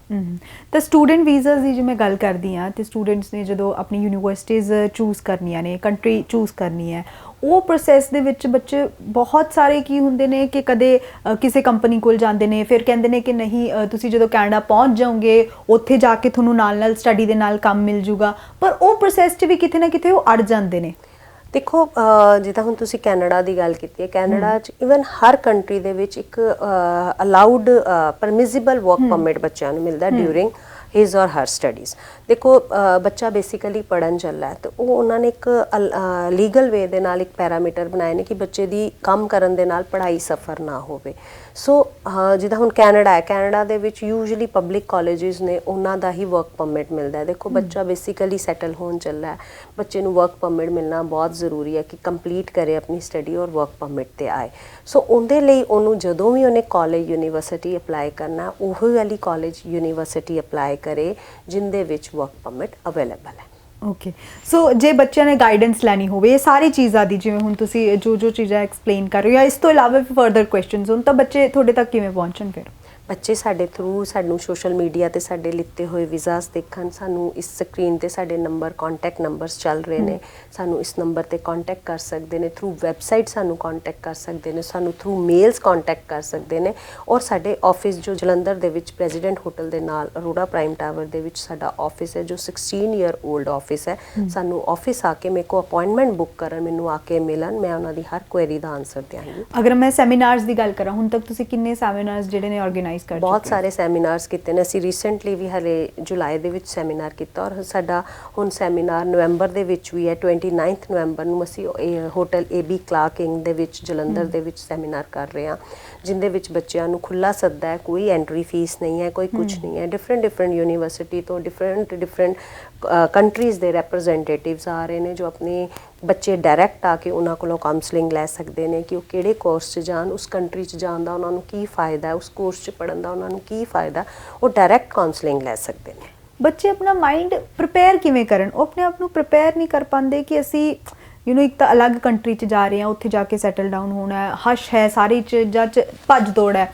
S1: ਤਾਂ ਸਟੂਡੈਂਟ ਵੀਜ਼ਾਸ ਦੀ ਜੇ ਮੈਂ ਗੱਲ ਕਰਦੀ ਹਾਂ ਤੇ ਸਟੂਡੈਂਟਸ ਨੇ ਜਦੋਂ ਆਪਣੀ ਯੂਨੀਵਰਸਿਟੀਜ਼ ਚੂਜ਼ ਕਰਨੀਆਂ ਨੇ, ਕੰਟਰੀ ਚੂਜ਼ ਕਰਨੀ ਹੈ, ਉਹ ਪ੍ਰੋਸੈਸ ਦੇ ਵਿੱਚ ਬੱਚੇ ਬਹੁਤ ਸਾਰੇ ਕੀ ਹੁੰਦੇ ਨੇ ਕਿ ਕਦੇ ਕਿਸੇ ਕੰਪਨੀ ਕੋਲ ਜਾਂਦੇ ਨੇ, ਫਿਰ ਕਹਿੰਦੇ ਨੇ ਕਿ ਨਹੀਂ ਤੁਸੀਂ ਜਦੋਂ ਕੈਨੇਡਾ ਪਹੁੰਚ ਜਾਓਗੇ ਉੱਥੇ ਜਾ ਕੇ ਤੁਹਾਨੂੰ ਨਾਲ ਸਟੱਡੀ ਦੇ ਨਾਲ ਕੰਮ ਮਿਲ ਜੂਗਾ, ਪਰ ਉਹ ਪ੍ਰੋਸੈਸ 'ਚ ਵੀ ਕਿਤੇ ਨਾ ਕਿਤੇ ਉਹ ਅੜ ਜਾਂਦੇ ਨੇ।
S2: ਦੇਖੋ ਜਿੱਦਾਂ ਹੁਣ ਤੁਸੀਂ ਕੈਨੇਡਾ ਦੀ ਗੱਲ ਕੀਤੀ ਹੈ, ਕੈਨੇਡਾ 'ਚ ਈਵਨ ਹਰ ਕੰਟਰੀ ਦੇ ਵਿੱਚ ਇੱਕ ਅਲਾਉਡ ਪਰਮਿਸਿਬਲ ਵਰਕ ਪਰਮਿਟ ਬੱਚਿਆਂ ਨੂੰ ਮਿਲਦਾ ਡਿਊਰਿੰਗ ਹਿਜ਼ ਔਰ ਹਰ ਸਟੱਡੀਜ਼। ਦੇਖੋ ਬੱਚਾ ਬੇਸਿਕਲੀ ਪੜ੍ਹਨ ਚੱਲਾ ਹੈ, ਤੇ ਉਹ ਉਹਨਾਂ ਨੇ ਇੱਕ ਲੀਗਲ ਵੇ ਦੇ ਨਾਲ ਇੱਕ ਪੈਰਾਮੀਟਰ ਬਣਾਏ ਨੇ ਕਿ ਬੱਚੇ ਦੀ ਕੰਮ ਕਰਨ ਦੇ ਨਾਲ ਪੜ੍ਹਾਈ ਸਫਰ ਨਾ ਹੋਵੇ। ਸੋ ਜਿੱਦਾਂ ਹੁਣ ਕੈਨੇਡਾ ਦੇ ਵਿੱਚ ਯੂਜੂਅਲੀ ਪਬਲਿਕ ਕਾਲਜਿਸ ਨੇ, ਉਹਨਾਂ ਦਾ ਹੀ ਵਰਕ ਪਰਮਿਟ ਮਿਲਦਾ ਹੈ। ਦੇਖੋ ਬੱਚਾ ਬੇਸਿਕਲੀ ਸੈਟਲ ਹੋਣ ਚੱਲਾ ਹੈ, ਬੱਚੇ ਨੂੰ ਵਰਕ ਪਰਮਿਟ ਮਿਲਣਾ ਬਹੁਤ ਜ਼ਰੂਰੀ ਹੈ ਕਿ ਕੰਪਲੀਟ ਕਰੇ ਆਪਣੀ ਸਟੱਡੀ ਔਰ ਵਰਕ ਪਰਮਿਟ 'ਤੇ ਆਏ। ਸੋ ਉਹਦੇ ਲਈ ਉਹਨੂੰ ਜਦੋਂ ਵੀ ਉਹਨੇ ਕਾਲਜ ਯੂਨੀਵਰਸਿਟੀ ਅਪਲਾਈ ਕਰਨਾ, ਉਹੀ ਵਾਲੀ ਕਾਲਜ ਯੂਨੀਵਰਸਿਟੀ ਅਪਲਾਈ ਕਰੇ ਜਿੰਦੇ ਵਿੱਚ ਵਰਕ ਪਰਮਿਟ ਅਵੇਲੇਬਲ ਹੈ।
S1: ਓਕੇ, ਸੋ ਜੇ ਬੱਚਿਆਂ ਨੇ ਗਾਈਡੈਂਸ ਲੈਣੀ ਹੋਵੇ ਇਹ ਸਾਰੀ ਚੀਜ਼ਾਂ ਦੀ, ਜਿਵੇਂ ਹੁਣ ਤੁਸੀਂ ਜੋ ਚੀਜ਼ਾਂ ਐਕਸਪਲੇਨ ਕਰ ਰਹੇ ਹੋ, ਜਾਂ ਇਸ ਤੋਂ ਇਲਾਵਾ ਵੀ ਫਰਦਰ ਕੁਐਸਚਨਸ ਹੋਣ, ਤਾਂ ਬੱਚੇ ਤੁਹਾਡੇ ਤੱਕ ਕਿਵੇਂ ਪਹੁੰਚਣ ਫਿਰ?
S2: ਬੱਚੇ ਸਾਡੇ ਥਰੂ ਸਾਨੂੰ ਸੋਸ਼ਲ ਮੀਡੀਆ ਤੇ ਸਾਡੇ ਲਿੱਤੇ ਹੋਏ ਵੀਜ਼ਾਸ ਦੇਖਣ। ਸਾਨੂੰ ਇਸ ਸਕਰੀਨ ਤੇ ਸਾਡੇ ਨੰਬਰ, ਕੰਟੈਕਟ ਨੰਬਰਸ ਚੱਲ ਰਹੇ ਨੇ, ਸਾਨੂੰ ਇਸ ਨੰਬਰ ਤੇ ਕੰਟੈਕਟ ਕਰ ਸਕਦੇ ਨੇ। ਥਰੂ ਵੈਬਸਾਈਟ ਸਾਨੂੰ ਕੰਟੈਕਟ ਕਰ ਸਕਦੇ ਨੇ, ਸਾਨੂੰ ਥਰੂ ਮੇਲਸ ਕੰਟੈਕਟ ਕਰ ਸਕਦੇ ਨੇ। ਔਰ ਸਾਡੇ ਆਫਿਸ ਜੋ ਜਲੰਧਰ ਦੇ ਵਿੱਚ ਪ੍ਰੈਜ਼ੀਡੈਂਟ ਹੋਟਲ ਦੇ ਨਾਲ ਅਰੋੜਾ ਪ੍ਰਾਈਮ ਟਾਵਰ ਦੇ ਵਿੱਚ ਸਾਡਾ ਆਫਿਸ ਹੈ, ਜੋ 16 ਈਅਰ 올ਡ ਆਫਿਸ ਹੈ। ਸਾਨੂੰ ਆਫਿਸ ਆ ਕੇ ਮੇਰੇ ਕੋ ਅਪਾਇੰਟਮੈਂਟ ਬੁੱਕ ਕਰਨ, ਮੈਨੂੰ ਆ ਕੇ ਮਿਲਣ, ਮੈਂ ਉਹਨਾਂ ਦੀ ਹਰ ਕੁਐਰੀ ਦਾ ਆਨਸਰ ਦਿਆਂਗੀ।
S1: ਅਗਰ ਮੈਂ ਸੈਮੀਨਾਰਸ ਦੀ ਗੱਲ ਕਰਾਂ, ਹੁਣ ਤੱਕ ਤੁਸੀਂ ਕਿੰਨੇ ਸੈਮੀਨਾਰਸ ਜਿਹੜੇ ਨੇ ਆਰਗੇਨਾਈਜ਼ ਕਰ ਚੁੱਕੇ?
S2: ਬਹੁਤ ਸਾਰੇ ਸੈਮੀਨਾਰਸ ਕੀਤੇ ਨੇ ਅਸੀਂ। ਰੀਸੈਂਟਲੀ ਵੀ ਹਲੇ ਜੁਲਾਈ ਦੇ ਵਿੱਚ ਸੈਮੀਨਾਰ ਕੀਤਾ, ਔਰ ਸਾਡਾ ਹੁਣ ਸੈਮੀਨਾਰ ਨਵੰਬਰ ਦੇ ਵਿੱਚ ਵੀ ਹੈ। 29 ਨਵੰਬਰ ਨੂੰ ਅਸੀਂ ਹੋਟਲ AB ਕਲਾਰਕ ਇੰਗ ਦੇ ਵਿੱਚ ਜਲੰਧਰ ਦੇ ਵਿੱਚ ਸੈਮੀਨਾਰ ਕਰ ਰਹੇ ਹਾਂ, ਜਿੰਦੇ ਵਿੱਚ ਬੱਚਿਆਂ ਨੂੰ ਖੁੱਲ੍ਹਾ ਸੱਦਾ ਹੈ, ਕੋਈ ਐਂਟਰੀ ਫੀਸ ਨਹੀਂ ਹੈ, ਕੋਈ ਕੁਝ ਨਹੀਂ ਹੈ। ਡਿਫਰੈਂਟ ਯੂਨੀਵਰਸਿਟੀ ਤੋਂ ਡਿਫਰੈਂਟ ਕੰਟਰੀਜ਼ ਦੇ ਰੈਪਰੈਜ਼ੈਂਟੇਟਿਵਸ ਆ ਰਹੇ ਨੇ, ਜੋ ਆਪਣੇ ਬੱਚੇ ਡਾਇਰੈਕਟ ਆ ਕੇ ਉਹਨਾਂ ਕੋਲੋਂ ਕਾਉਂਸਲਿੰਗ ਲੈ ਸਕਦੇ ਨੇ ਕਿ ਉਹ ਕਿਹੜੇ ਕੋਰਸ 'ਚ ਜਾਣ, ਉਸ ਕੰਟਰੀ 'ਚ ਜਾਣ ਦਾ ਉਹਨਾਂ ਨੂੰ ਕੀ ਫਾਇਦਾ, ਉਸ ਕੋਰਸ 'ਚ ਪੜ੍ਹਨ ਦਾ ਉਹਨਾਂ ਨੂੰ ਕੀ ਫਾਇਦਾ, ਉਹ ਡਾਇਰੈਕਟ ਕਾਉਂਸਲਿੰਗ ਲੈ ਸਕਦੇ ਨੇ।
S1: ਬੱਚੇ ਆਪਣਾ ਮਾਈਂਡ ਪ੍ਰਿਪੇਅਰ ਕਿਵੇਂ ਕਰਨ? ਉਹ ਆਪਣੇ ਆਪ ਨੂੰ ਪ੍ਰਿਪੇਅਰ ਨਹੀਂ ਕਰ ਪਾਉਂਦੇ ਕਿ ਅਸੀਂ ਇੱਕ ਤਾਂ ਅਲੱਗ ਕੰਟਰੀ 'ਚ ਜਾ ਰਹੇ ਹਾਂ, ਉੱਥੇ ਜਾ ਕੇ ਸੈਟਲ ਡਾਊਨ ਹੋਣਾ ਹੈ, ਹਸ਼ ਹੈ, ਸਾਰੀ ਚੀਜ਼ਾਂ 'ਚ ਭੱਜ ਦੌੜ ਹੈ,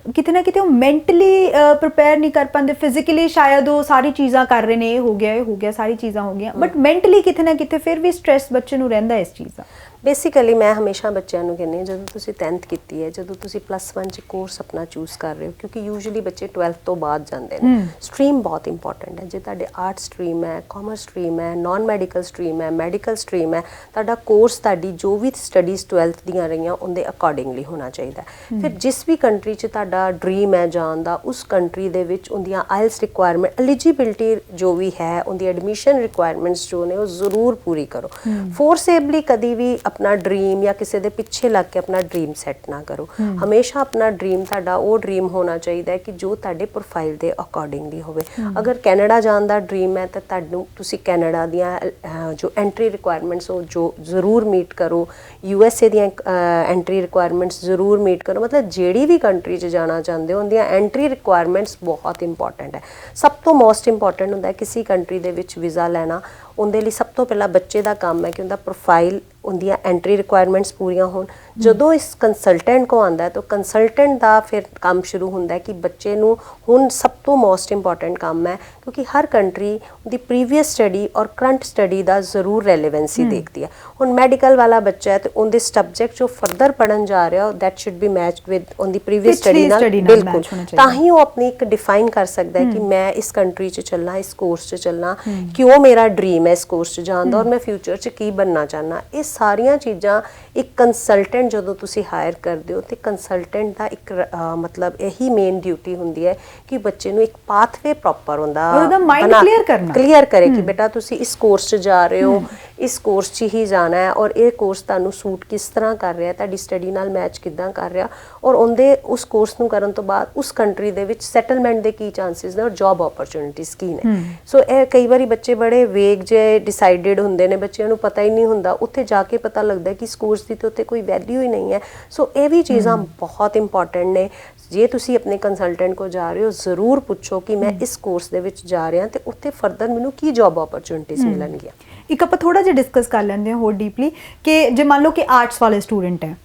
S1: ਕਿਤੇ ਨਾ ਕਿਤੇ ਉਹ ਮੈਂਟਲੀ ਪ੍ਰਿਪੇਅਰ ਨਹੀਂ ਕਰ ਪਾਉਂਦੇ। ਫਿਜ਼ੀਕਲੀ ਸ਼ਾਇਦ ਉਹ ਸਾਰੀ ਚੀਜ਼ਾਂ ਕਰ ਰਹੇ ਨੇ, ਇਹ ਹੋ ਗਿਆ, ਸਾਰੀ ਚੀਜ਼ਾਂ ਹੋ ਗਈਆਂ, ਬਟ ਮੈਂਟਲੀ ਕਿਤੇ ਨਾ ਕਿਤੇ ਫਿਰ ਵੀ ਸਟ੍ਰੈਸ ਬੱਚੇ ਨੂੰ ਰਹਿੰਦਾ ਇਸ ਚੀਜ਼ ਦਾ।
S2: ਬੇਸਿਕਲੀ ਮੈਂ ਹਮੇਸ਼ਾ ਬੱਚਿਆਂ ਨੂੰ ਕਹਿੰਦੀ ਹਾਂ, ਜਦੋਂ ਤੁਸੀਂ 10th ਕੀਤੀ ਹੈ, ਜਦੋਂ ਤੁਸੀਂ +1 'ਚ ਕੋਰਸ ਆਪਣਾ ਚੂਜ਼ ਕਰ ਰਹੇ ਹੋ, ਕਿਉਂਕਿ ਯੂਜੂਅਲੀ ਬੱਚੇ 12th ਤੋਂ ਬਾਅਦ ਜਾਂਦੇ ਨੇ, ਸਟਰੀਮ ਬਹੁਤ ਇੰਪੋਰਟੈਂਟ ਹੈ। ਜੇ ਤੁਹਾਡੇ ਆਰਟ ਸਟਰੀਮ ਹੈ, ਕਾਮਰਸ ਸਟਰੀਮ ਹੈ, ਨਾਨ ਮੈਡੀਕਲ ਸਟਰੀਮ ਹੈ, ਮੈਡੀਕਲ ਸਟਰੀਮ ਹੈ, ਤੁਹਾਡਾ ਕੋਰਸ ਤੁਹਾਡੀ ਜੋ ਵੀ ਸਟੱਡੀਜ਼ 12th ਦੀਆਂ ਰਹੀਆਂ ਉਹਦੇ ਅਕੋਰਡਿੰਗਲੀ ਹੋਣਾ ਚਾਹੀਦਾ। ਫਿਰ ਜਿਸ ਵੀ ਕੰਟਰੀ 'ਚ ਤੁਹਾਡਾ ਤੁਹਾਡਾ ਡ੍ਰੀਮ ਹੈ ਜਾਣ ਦਾ ਉਸ ਕੰਟਰੀ ਦੇ ਵਿੱਚ ਉਹਦੀਆਂ ਆਇਲਸ ਰਿਕੁਆਇਰਮੈਂਟ ਐਲੀਜੀਬਿਲਟੀ ਜੋ ਵੀ ਹੈ ਉਹਦੀ ਐਡਮਿਸ਼ਨ ਰਿਕੁਆਇਰਮੈਂਟਸ ਜੋ ਨੇ ਉਹ ਜ਼ਰੂਰ ਪੂਰੀ ਕਰੋ। ਫੋਰਸੇਬਲੀ ਕਦੀ ਵੀ ਆਪਣਾ ਡ੍ਰੀਮ ਜਾਂ ਕਿਸੇ ਦੇ ਪਿੱਛੇ ਲੱਗ ਕੇ ਆਪਣਾ ਡ੍ਰੀਮ ਸੈੱਟ ਨਾ ਕਰੋ। ਹਮੇਸ਼ਾ ਆਪਣਾ ਡ੍ਰੀਮ ਤੁਹਾਡਾ ਉਹ ਡ੍ਰੀਮ ਹੋਣਾ ਚਾਹੀਦਾ ਹੈ ਕਿ ਜੋ ਤੁਹਾਡੇ ਪ੍ਰੋਫਾਈਲ ਦੇ ਅਕੋਰਡਿੰਗਲੀ ਹੋਵੇ। ਅਗਰ ਕੈਨੇਡਾ ਜਾਣ ਦਾ ਡ੍ਰੀਮ ਹੈ ਤਾਂ ਤੁਹਾਨੂੰ ਤੁਸੀਂ ਕੈਨੇਡਾ ਦੀਆਂ ਜੋ ਐਂਟਰੀ ਰਿਕੁਆਇਰਮੈਂਟਸ ਉਹ ਜੋ ਜ਼ਰੂਰ ਮੀਟ ਕਰੋ। USA ਦੀਆਂ ਐਂਟਰੀ ਰਿਕੁਆਇਰਮੈਂਟਸ ਜ਼ਰੂਰ ਮੀਟ ਕਰੋ। ਮਤਲਬ ਜਿਹੜੀ ਵੀ ਕੰਟਰੀ 'ਚ ਜਾਣਾ ਚਾਹੁੰਦੇ ਹੋ ਉਹਦੀਆਂ ਐਂਟਰੀ ਰਿਕੁਆਇਰਮੈਂਟਸ ਬਹੁਤ ਇੰਪੋਰਟੈਂਟ ਹੈ। ਸਭ ਤੋਂ ਮੋਸਟ ਇੰਪੋਰਟੈਂਟ ਹੁੰਦਾ ਹੈ ਕਿਸੇ ਕੰਟਰੀ ਦੇ ਵਿੱਚ ਵੀਜ਼ਾ ਲੈਣਾ। ਉਹਦੇ ਲਈ ਸਭ ਤੋਂ ਪਹਿਲਾਂ ਬੱਚੇ ਦਾ ਕੰਮ ਹੈ ਕਿ ਉਹਦਾ ਪ੍ਰੋਫਾਈਲ ਉਹਦੀਆਂ ਐਂਟਰੀ ਰਿਕੁਆਇਰਮੈਂਟਸ ਪੂਰੀਆਂ ਹੋਣ। ਜਦੋਂ ਇਸ ਕੰਸਲਟੈਂਟ ਕੋ ਆਉਂਦਾ ਹੈ ਤਾਂ ਕੰਸਲਟੈਂਟ ਦਾ ਫਿਰ ਕੰਮ ਸ਼ੁਰੂ ਹੁੰਦਾ ਹੈ ਕਿ ਬੱਚੇ ਨੂੰ ਹੁਣ ਸਭ ਤੋਂ ਮੋਸਟ ਇੰਪੋਰਟੈਂਟ ਕੰਮ ਹੈ ਕਿਉਂਕਿ ਹਰ ਕੰਟਰੀ ਦੀ ਪ੍ਰੀਵੀਅਸ ਸਟੱਡੀ ਔਰ ਕਰੰਟ ਸਟੱਡੀ ਦਾ ਜ਼ਰੂਰ ਰੈਲੇਵੈਂਸੀ ਦੇਖਦੀ ਹੈ। ਹੁਣ ਮੈਡੀਕਲ ਵਾਲਾ ਬੱਚਾ ਹੈ ਤੇ ਉਹਦੇ ਸਬਜੈਕਟ ਜੋ ਫਰਦਰ ਪੜਨ ਜਾ ਰਿਹਾ that should be matched with on the previous study ਨਾਲ ਬਿਲਕੁਲ। ਤਾਂ ਹੀ ਉਹ ਆਪਣੀ ਇੱਕ ਡਿਫਾਈਨ ਕਰ ਸਕਦਾ ਹੈ ਕਿ ਮੈਂ ਇਸ ਕੰਟਰੀ 'ਚ ਚੱਲਣਾ, ਇਸ ਕੋਰਸ 'ਚ ਚੱਲਣਾ, ਕਿਉਂ ਮੇਰਾ ਡ੍ਰੀਮ ਹੈ ਇਸ ਕੋਰਸ 'ਚ ਜਾਣ ਦਾ ਔਰ ਮੈਂ ਫਿਊਚਰ 'ਚ ਕੀ ਬਣਨਾ ਚਾਹੁੰਦਾ। ਇਹ ਸਾਰੀਆਂ ਚੀਜ਼ਾਂ ਇੱਕ ਕੰਸਲਟੈਂਟ ਜਦੋਂ ਤੁਸੀਂ ਹਾਇਰ ਕਰਦੇ ਹੋ ਤੇ ਕੰਸਲਟੈਂਟ ਦਾ ਇੱਕ ਮਤਲਬ ਇਹੀ ਮੇਨ ਡਿਊਟੀ ਹੁੰਦੀ ਹੈ ਕਿ ਬੱਚੇ ਨੂੰ ਇੱਕ ਪਾਥਵੇ ਪ੍ਰੋਪਰ ਹੁੰਦਾ
S1: ਮਾਈਂਡ
S2: ਕਲੀਅਰ ਕਰੇ ਕਿ ਬੇਟਾ ਤੁਸੀਂ ਇਸ ਕੋਰਸ 'ਚ ਜਾ ਰਹੇ ਹੋ, ਇਸ ਕੋਰਸ 'ਚ ਹੀ ਜਾਣਾ ਹੈ ਔਰ ਇਹ ਕੋਰਸ ਤੁਹਾਨੂੰ ਸੂਟ ਕਿਸ ਤਰ੍ਹਾਂ ਕਰ ਰਿਹਾ, ਤੁਹਾਡੀ ਸਟੱਡੀ ਨਾਲ ਮੈਚ ਕਿੱਦਾਂ ਕਰ ਰਿਹਾ ਔਰ ਉਹਦੇ ਉਸ ਕੋਰਸ ਨੂੰ ਕਰਨ ਤੋਂ ਬਾਅਦ ਉਸ ਕੰਟਰੀ ਦੇ ਵਿੱਚ ਸੈਟਲਮੈਂਟ ਦੇ ਕੀ ਚਾਂਸਿਸ ਨੇ ਔਰ ਜੌਬ ਓਪਰਚੁਨਿਟੀਜ਼ ਕੀ ਨੇ। ਸੋ ਇਹ ਕਈ ਵਾਰੀ ਬੱਚੇ ਬੜੇ ਵੇਗ ਜੇ ਡਿਸਾਈਡਡ ਹੁੰਦੇ ਨੇ, ਬੱਚਿਆਂ ਨੂੰ ਪਤਾ ਹੀ ਨਹੀਂ ਹੁੰਦਾ। ਉੱਥੇ ਜਾ ਕੇ ਪਤਾ ਲੱਗਦਾ ਕਿ ਇਸ ਕੋਰਸ ਦੀ ਤਾਂ ਉੱਥੇ ਕੋਈ ਵੈਲਿਊ ਹੀ ਨਹੀਂ ਹੈ। ਸੋ ਇਹ ਵੀ ਚੀਜ਼ਾਂ ਬਹੁਤ ਇੰਪੋਰਟੈਂਟ ਨੇ। ਜੇ ਤੁਸੀਂ ਆਪਣੇ ਕੰਸਲਟੈਂਟ ਕੋ ਜਾ ਰਹੇ ਹੋ ਜ਼ਰੂਰ ਪੁੱਛੋ ਕਿ ਮੈਂ ਇਸ ਕੋਰਸ ਦੇ ਵਿੱਚ ਜਾ ਰਿਹਾ ਤੇ ਉੱਥੇ ਫਰਦਰ ਮੈਨੂੰ ਕੀ ਜੌਬ ਓਪਰਚੁਨਿਟੀਜ਼ ਮਿਲਣਗੀਆਂ।
S1: ਇੱਕ ਆਪਾਂ ਥੋੜਾ ਜਿਹਾ ਡਿਸਕਸ ਕਰ ਲੈਂਦੇ ਹਾਂ ਹੋਰ ਡੀਪਲੀ ਕਿ ਜੇ ਮੰਨ ਲਓ ਕਿ ਆਰਟਸ ਵਾਲੇ ਸਟੂਡੈਂਟ ਹੈ,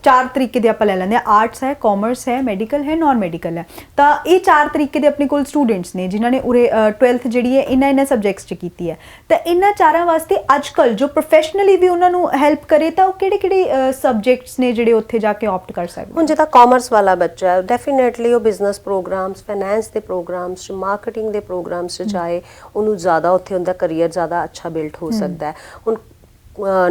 S1: ਚਾਰ ਤਰੀਕੇ ਦੇ ਆਪਾਂ ਲੈ ਲੈਂਦੇ ਹਾਂ, ਆਰਟਸ ਹੈ, ਕਾਮਰਸ ਹੈ, ਮੈਡੀਕਲ ਹੈ, ਨਾਨ ਮੈਡੀਕਲ ਹੈ। ਤਾਂ ਇਹ ਚਾਰ ਤਰੀਕੇ ਦੇ ਆਪਣੇ ਕੋਲ ਸਟੂਡੈਂਟਸ ਨੇ ਜਿਨ੍ਹਾਂ ਨੇ ਉਰੇ 12th ਜਿਹੜੀ ਹੈ ਇਹਨਾਂ ਸਬਜੈਕਟਸ 'ਚ ਕੀਤੀ ਹੈ। ਤਾਂ ਇਹਨਾਂ ਚਾਰਾਂ ਵਾਸਤੇ ਅੱਜ ਕੱਲ੍ਹ ਜੋ ਪ੍ਰੋਫੈਸ਼ਨਲੀ ਵੀ ਉਹਨਾਂ ਨੂੰ ਹੈਲਪ ਕਰੇ ਤਾਂ ਉਹ ਕਿਹੜੇ ਸਬਜੈਕਟਸ ਨੇ ਜਿਹੜੇ ਉੱਥੇ ਜਾ ਕੇ ਆਪਟ ਕਰ ਸਕਦੇ?
S2: ਹੁਣ ਜਿੱਦਾਂ ਕਾਮਰਸ ਵਾਲਾ ਬੱਚਾ ਹੈ ਡੈਫੀਨੇਟਲੀ ਉਹ ਬਿਜ਼ਨਸ ਪ੍ਰੋਗਰਾਮਸ, ਫਾਈਨੈਂਸ ਦੇ ਪ੍ਰੋਗਰਾਮਸ, ਮਾਰਕੀਟਿੰਗ ਦੇ ਪ੍ਰੋਗਰਾਮਸ 'ਚ ਜਾਏ, ਉਹਨੂੰ ਜ਼ਿਆਦਾ ਉੱਥੇ ਉਹਦਾ ਕਰੀਅਰ ਜ਼ਿਆਦਾ ਅੱਛਾ ਬਿਲਡ ਹੋ ਸਕਦਾ ਹੈ। ਹੁਣ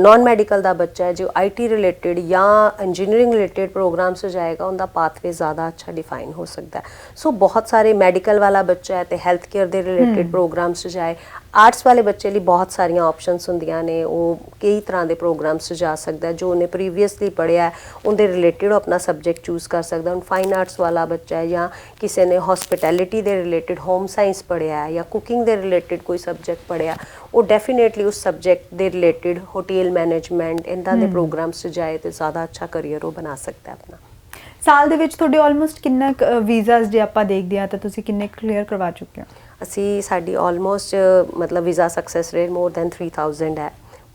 S2: नॉन मेडिकल का बच्चा है जो IT रिलेटेड या इंजीनियरिंग रिलेटेड प्रोग्राम से जाएगा उनका पाथवे ज़्यादा अच्छा डिफाइन हो सकता है। सो बहुत सारे मेडिकल वाला बच्चा है तो हैल्थ केयर के रिलेटेड प्रोग्राम से जाए। आर्ट्स वाले बच्चे लिए बहुत सारिया ऑप्शनस होंदियां ने, वो कई तरह के प्रोग्राम से जा सकता है। जो उन्हें प्रीवियसली पढ़िया है उनके रिलेटेड अपना सब्जेक्ट चूज़ कर सकता है। फाइन आर्ट्स वाला बच्चा है या किसी ने हॉस्पिटैलिटी के रिलेटेड होम साइंस पढ़िया है या कुकिंग के रिलेटेड कोई सब्जेक्ट पढ़िया, वो डेफिनेटली उस सब्जेक्ट के रिलेटेड होटल मैनेजमेंट इन्हां दे प्रोग्राम्स से जाए तो ज़्यादा अच्छा करियर वो बना सकता है अपना।
S1: ਸਾਲ ਦੇ ਵਿੱਚ ਤੁਹਾਡੇ ਆਲਮੋਸਟ ਕਿੰਨਾ ਵੀਜ਼ਾਸ ਜੇ ਆਪਾਂ ਦੇਖਦੇ ਆ ਤਾਂ ਤੁਸੀਂ ਕਿੰਨੇ ਕਲੀਅਰ ਕਰਵਾ ਚੁੱਕੇ ਹੋ?
S2: ਅਸੀਂ ਸਾਡੀ ਆਲਮੋਸਟ ਮਤਲਬ visa success rate more than 3000 ਹੈ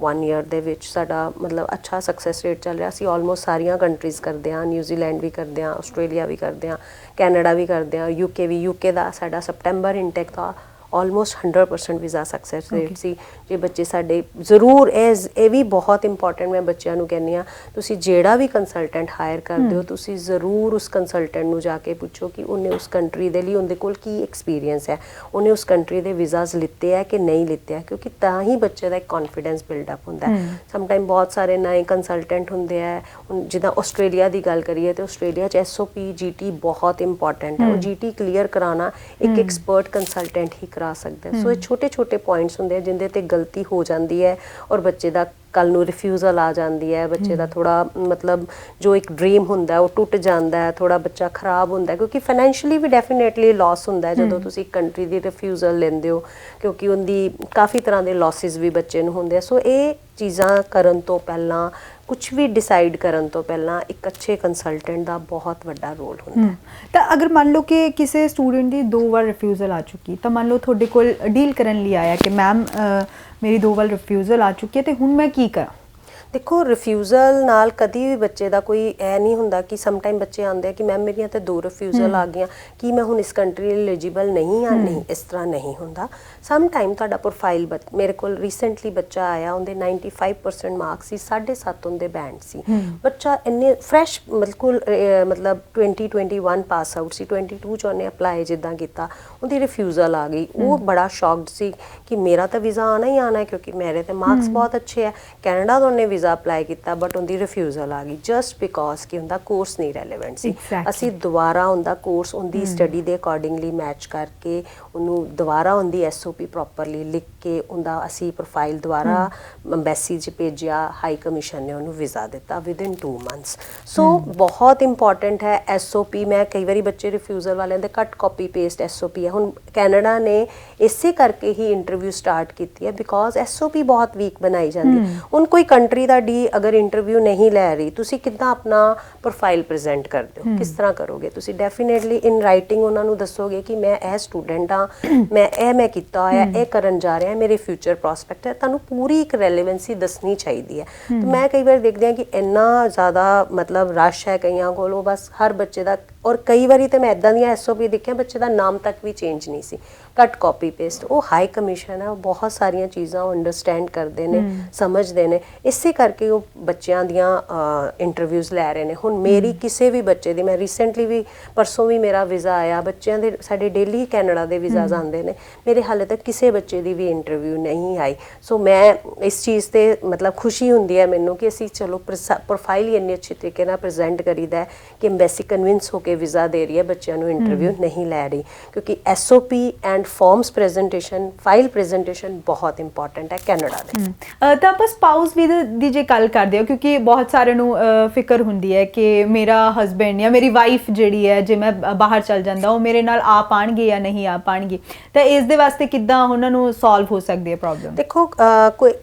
S2: 1 ਈਅਰ ਦੇ ਵਿੱਚ। ਸਾਡਾ ਮਤਲਬ ਅੱਛਾ ਸਕਸੈਸ ਰੇਟ ਚੱਲ ਰਿਹਾ। ਅਸੀਂ ਆਲਮੋਸਟ ਸਾਰੀਆਂ ਕੰਟਰੀਜ਼ ਕਰਦੇ ਹਾਂ, ਨਿਊਜ਼ੀਲੈਂਡ ਵੀ ਕਰਦੇ ਹਾਂ, ਆਸਟ੍ਰੇਲੀਆ ਵੀ ਕਰਦੇ ਹਾਂ, ਕੈਨੇਡਾ ਵੀ ਕਰਦੇ ਹਾਂ, UK ਵੀ। UK ਦਾ ਸਾਡਾ ਸਪਟੈਂਬਰ ਇਨਟੇਕ ਦਾ ਆਲਮੋਸਟ 100% ਵੀਜ਼ਾ ਸਕਸੈਸ ਰੇਟ ਸੀ। ਜੇ ਬੱਚੇ ਸਾਡੇ ਜ਼ਰੂਰ ਇਹ ਵੀ ਬਹੁਤ ਇੰਪੋਰਟੈਂਟ ਮੈਂ ਬੱਚਿਆਂ ਨੂੰ ਕਹਿੰਦੀ ਹਾਂ, ਤੁਸੀਂ ਜਿਹੜਾ ਵੀ ਕੰਸਲਟੈਂਟ ਹਾਇਰ ਕਰਦੇ ਹੋ ਤੁਸੀਂ ਜ਼ਰੂਰ ਉਸ ਕੰਸਲਟੈਂਟ ਨੂੰ ਜਾ ਕੇ ਪੁੱਛੋ ਕਿ ਉਹਨੇ ਉਸ ਕੰਟਰੀ ਦੇ ਲਈ ਉਹਦੇ ਕੋਲ ਕੀ ਐਕਸਪੀਰੀਅੰਸ ਹੈ, ਉਹਨੇ ਉਸ ਕੰਟਰੀ ਦੇ ਵੀਜ਼ਾਸ ਲਿੱਤੇ ਹੈ ਕਿ ਨਹੀਂ ਲਿੱਤੇ ਹੈ, ਕਿਉਂਕਿ ਤਾਂ ਹੀ ਬੱਚੇ ਦਾ ਇੱਕ ਕੌਨਫੀਡੈਂਸ ਬਿਲਡਅਪ ਹੁੰਦਾ ਹੈ। ਸਮਟਾਈਮ ਬਹੁਤ ਸਾਰੇ ਨਵੇਂ ਕੰਸਲਟੈਂਟ ਹੁੰਦੇ ਹੈ। ਹੁਣ ਜਿੱਦਾਂ ਆਸਟ੍ਰੇਲੀਆ ਦੀ ਗੱਲ ਕਰੀਏ ਤਾਂ ਆਸਟ੍ਰੇਲੀਆ 'ਚ SOP GT ਬਹੁਤ ਇੰਪੋਰਟੈਂਟ ਹੈ। ਉਹ GT ਕਲੀਅਰ ਕਰਾਉਣਾ ਇੱਕ ਐਕਸਪਰਟ ਕੰਸਲਟੈਂਟ ਹੀ करा सकते हैं। सो ये छोटे छोटे पॉइंट्स होंगे जिंदे ते गलती हो जाती है और बच्चे का कल नूं रिफ्यूजल आ जाती है, बच्चे का थोड़ा मतलब जो एक ड्रीम होंदा है वो टुट जाता है, थोड़ा बच्चा खराब होंदा है क्योंकि फाइनैंशियली भी डेफिनेटली लॉस होंदा है जो तुसीं कंट्री की रिफ्यूजल लेंदे हो, क्योंकि उनकी काफ़ी तरह के लॉसिस भी बच्चे नूं होंदे। सो ये चीज़ां करन तो पहलां कुछ भी डिसाइड करन तो पहलां एक अच्छे कंसलटेंट का बहुत बड़ा रोल होंदा है।
S1: तो अगर मान लो कि किसी स्टूडेंट की 2 बार रिफ्यूजल आ चुकी तो मान लो थोड़े कोल डील करन लई आया कि मैम मेरी 2 बार रिफ्यूजल आ चुकी है तो हुण मैं की करा?
S2: देखो रिफ्यूजल नाल कभी भी बच्चे का कोई ऐ नहीं होंदा कि समटाइम बच्चे आते हैं कि मैम मेरिया तो 2 रिफ्यूजल आ गई कि मैं हुण इस कंट्री एलिजिबल नहीं हाँ, नहीं इस तरह नहीं होंदा। समटाइम तुहाडा प्रोफाइल मेरे को रिसेंटली बच्चा आया उनके 95% मार्क्स सी, 7.5 उनके बैंड सी। बच्चा इन्ने फ्रैश बिल्कुल मतलब 2021 पास आउट सी, 22 च उन्हें अपलाई जिद्दां कीता उनकी रिफ्यूजल आ गई। वो बड़ा शॉक्ड सी कि मेरा तो वीज़ा आना ही आना है क्योंकि मेरे तो मार्क्स बहुत अच्छे है। कैनेडा तो उन्हें ਵੀਜ਼ਾ ਅਪਲਾਈ ਕੀਤਾ ਬਟ ਉਹਦੀ ਰਿਫਿਊਜ਼ਲ ਆ ਗਈ ਜਸਟ ਬਿਕੋਜ਼ ਕਿ ਉਹਦਾ ਕੋਰਸ ਨਹੀਂ ਰੈਲੇਵੈਂਟ ਸੀ।
S1: Exactly.
S2: ਅਸੀਂ ਦੁਬਾਰਾ ਉਹਦਾ ਕੋਰਸ ਉਹਦੀ ਸਟੱਡੀ ਦੇ ਅਕੋਰਡਿੰਗਲੀ ਮੈਚ ਕਰਕੇ ਉਹਨੂੰ ਦੁਬਾਰਾ ਉਹਦੀ SOP ਪ੍ਰੋਪਰਲੀ ਲਿਖ ਕੇ ਉਹਦਾ ਅਸੀਂ ਪ੍ਰੋਫਾਈਲ ਦੁਬਾਰਾ ਅੰਬੈਸੀ 'ਚ ਭੇਜਿਆ, ਹਾਈ ਕਮਿਸ਼ਨ ਨੇ ਉਹਨੂੰ ਵੀਜ਼ਾ ਦਿੱਤਾ ਵਿਦਿਨ 2 ਮੰਥਸ। ਸੋ ਬਹੁਤ ਇੰਪੋਰਟੈਂਟ ਹੈ SOP। ਮੈਂ ਕਈ ਵਾਰੀ ਬੱਚੇ ਰਿਫਿਊਜ਼ਲ ਵਾਲਿਆਂ ਦੇ ਕੱਟ ਕਾਪੀ ਪੇਸਟ SOP ਹੈ। ਹੁਣ ਕੈਨੇਡਾ ਨੇ ਇਸੇ ਕਰਕੇ ਹੀ ਇੰਟਰਵਿਊ ਸਟਾਰਟ ਕੀਤੀ ਹੈ ਬਿਕੋਜ਼ SOP ਬਹੁਤ ਵੀਕ ਬਣਾਈ ਜਾਂਦੀ। ਹੁਣ ਕੋਈ ਕੰਟਰੀ ਦਾ ਡੀ ਅਗਰ ਇੰਟਰਵਿਊ ਨਹੀਂ ਲੈ ਰਹੀ, ਤੁਸੀਂ ਕਿੱਦਾਂ ਆਪਣਾ ਪ੍ਰੋਫਾਈਲ ਪ੍ਰੈਜ਼ੈਂਟ ਕਰਦੇ ਹੋ, ਕਿਸ ਤਰ੍ਹਾਂ ਕਰੋਗੇ? ਤੁਸੀਂ ਡੈਫੀਨੇਟਲੀ ਇਨ ਰਾਈਟਿੰਗ ਉਹਨਾਂ ਨੂੰ ਦੱਸੋਗੇ ਕਿ ਮੈਂ ਇਹ ਸਟੂਡੈਂਟ ਹਾਂ, ਮੈਂ ਕੀਤਾ ਹੋਇਆ, ਇਹ ਕਰਨ ਜਾ ਰਿਹਾ, ਮੇਰੇ ਫਿਊਚਰ ਪ੍ਰੋਸਪੈਕਟ ਹੈ। ਤੁਹਾਨੂੰ ਪੂਰੀ ਇੱਕ ਰੈਲੇਵੈਂਸੀ ਦੱਸਣੀ ਚਾਹੀਦੀ ਹੈ। ਤੇ ਮੈਂ ਕਈ ਵਾਰ ਦੇਖਦੀ ਹਾਂ ਕਿ ਇੰਨਾ ਜ਼ਿਆਦਾ ਮਤਲਬ ਰਸ਼ ਹੈ ਕਈਆਂ ਕੋਲ, ਉਹ ਬਸ ਹਰ ਬੱਚੇ ਦਾ, ਔਰ ਕਈ ਵਾਰੀ ਤੇ ਮੈਂ ਇਦਾਂ ਦੀਆਂ SOP ਦੇਖਿਆ ਬੱਚੇ ਦਾ ਨਾਮ ਤੱਕ ਵੀ ਚੇਂਜ ਨਹੀਂ ਸੀ, ਕੱਟ ਕਾਪੀ ਪੇਸਟ। ਉਹ ਹਾਈ ਕਮਿਸ਼ਨ ਹੈ, ਉਹ ਬਹੁਤ ਸਾਰੀਆਂ ਚੀਜ਼ਾਂ ਉਹ ਅੰਡਰਸਟੈਂਡ ਕਰਦੇ ਨੇ, ਸਮਝਦੇ ਨੇ, ਇਸੇ ਕਰਕੇ ਉਹ ਬੱਚਿਆਂ ਦੀਆਂ ਇੰਟਰਵਿਊਜ਼ ਲੈ ਰਹੇ ਨੇ। ਹੁਣ ਮੇਰੀ ਕਿਸੇ ਵੀ ਬੱਚੇ ਦੀ, ਮੈਂ ਰੀਸੈਂਟਲੀ ਵੀ ਪਰਸੋਂ ਵੀ ਮੇਰਾ ਵੀਜ਼ਾ ਆਇਆ, ਬੱਚਿਆਂ ਦੇ ਸਾਡੇ ਡੇਲੀ ਕੈਨੇਡਾ ਦੇ ਵੀਜ਼ਾਜ਼ ਆਉਂਦੇ ਨੇ, ਮੇਰੇ ਹਾਲੇ ਤੱਕ ਕਿਸੇ ਬੱਚੇ ਦੀ ਵੀ ਇੰਟਰਵਿਊ ਨਹੀਂ ਆਈ। ਸੋ ਮੈਂ ਇਸ ਚੀਜ਼ ਤੇ ਮਤਲਬ ਖੁਸ਼ੀ ਹੁੰਦੀ ਹੈ ਮੈਨੂੰ ਕਿ ਅਸੀਂ ਚਲੋ ਪ੍ਰੋਫਾਈਲ ਹੀ ਇੰਨੇ ਅੱਛੇ ਤਰੀਕੇ ਨਾਲ ਪ੍ਰੈਜ਼ੈਂਟ ਕਰੀਦਾ ਕਿ ਐਮਬੈਸੀ ਕਨਵਿੰਸ ਹੋ ਕੇ ਵੀਜ਼ਾ ਦੇ ਰਹੀ ਹੈ, ਬੱਚਿਆਂ ਨੂੰ ਇੰਟਰਵਿਊ ਨਹੀਂ ਲੈ ਰਹੀ। ਕਿਉਂਕਿ SOP and farms presentation, file presentation ਬਹੁਤ ਇੰਪੋਰਟੈਂਟ ਹੈ ਕੈਨੇਡਾ ਦੇ।
S1: ਤਾਂ ਆਪਾਂ ਸਪਾਊਸ ਵੀਜ਼ਾ ਦੀ ਜੇ ਗੱਲ ਕਰਦੇ ਹੋ, ਕਿਉਂਕਿ ਬਹੁਤ ਸਾਰਿਆਂ ਨੂੰ ਫਿਕਰ ਹੁੰਦੀ ਹੈ ਕਿ ਮੇਰਾ ਹਸਬੈਂਡ ਜਾਂ ਮੇਰੀ ਵਾਈਫ ਜਿਹੜੀ ਹੈ, ਜੇ ਮੈਂ ਬਾਹਰ ਚਲ ਜਾਂਦਾ, ਉਹ ਮੇਰੇ ਨਾਲ ਆ ਪਾਣਗੇ ਜਾਂ ਨਹੀਂ ਆ ਪਾਣਗੇ, ਤਾਂ ਇਸ ਦੇ ਵਾਸਤੇ ਕਿੱਦਾਂ ਉਹਨਾਂ ਨੂੰ ਸੋਲਵ ਹੋ ਸਕਦੀ ਹੈ ਪ੍ਰੋਬਲਮ?
S2: ਦੇਖੋ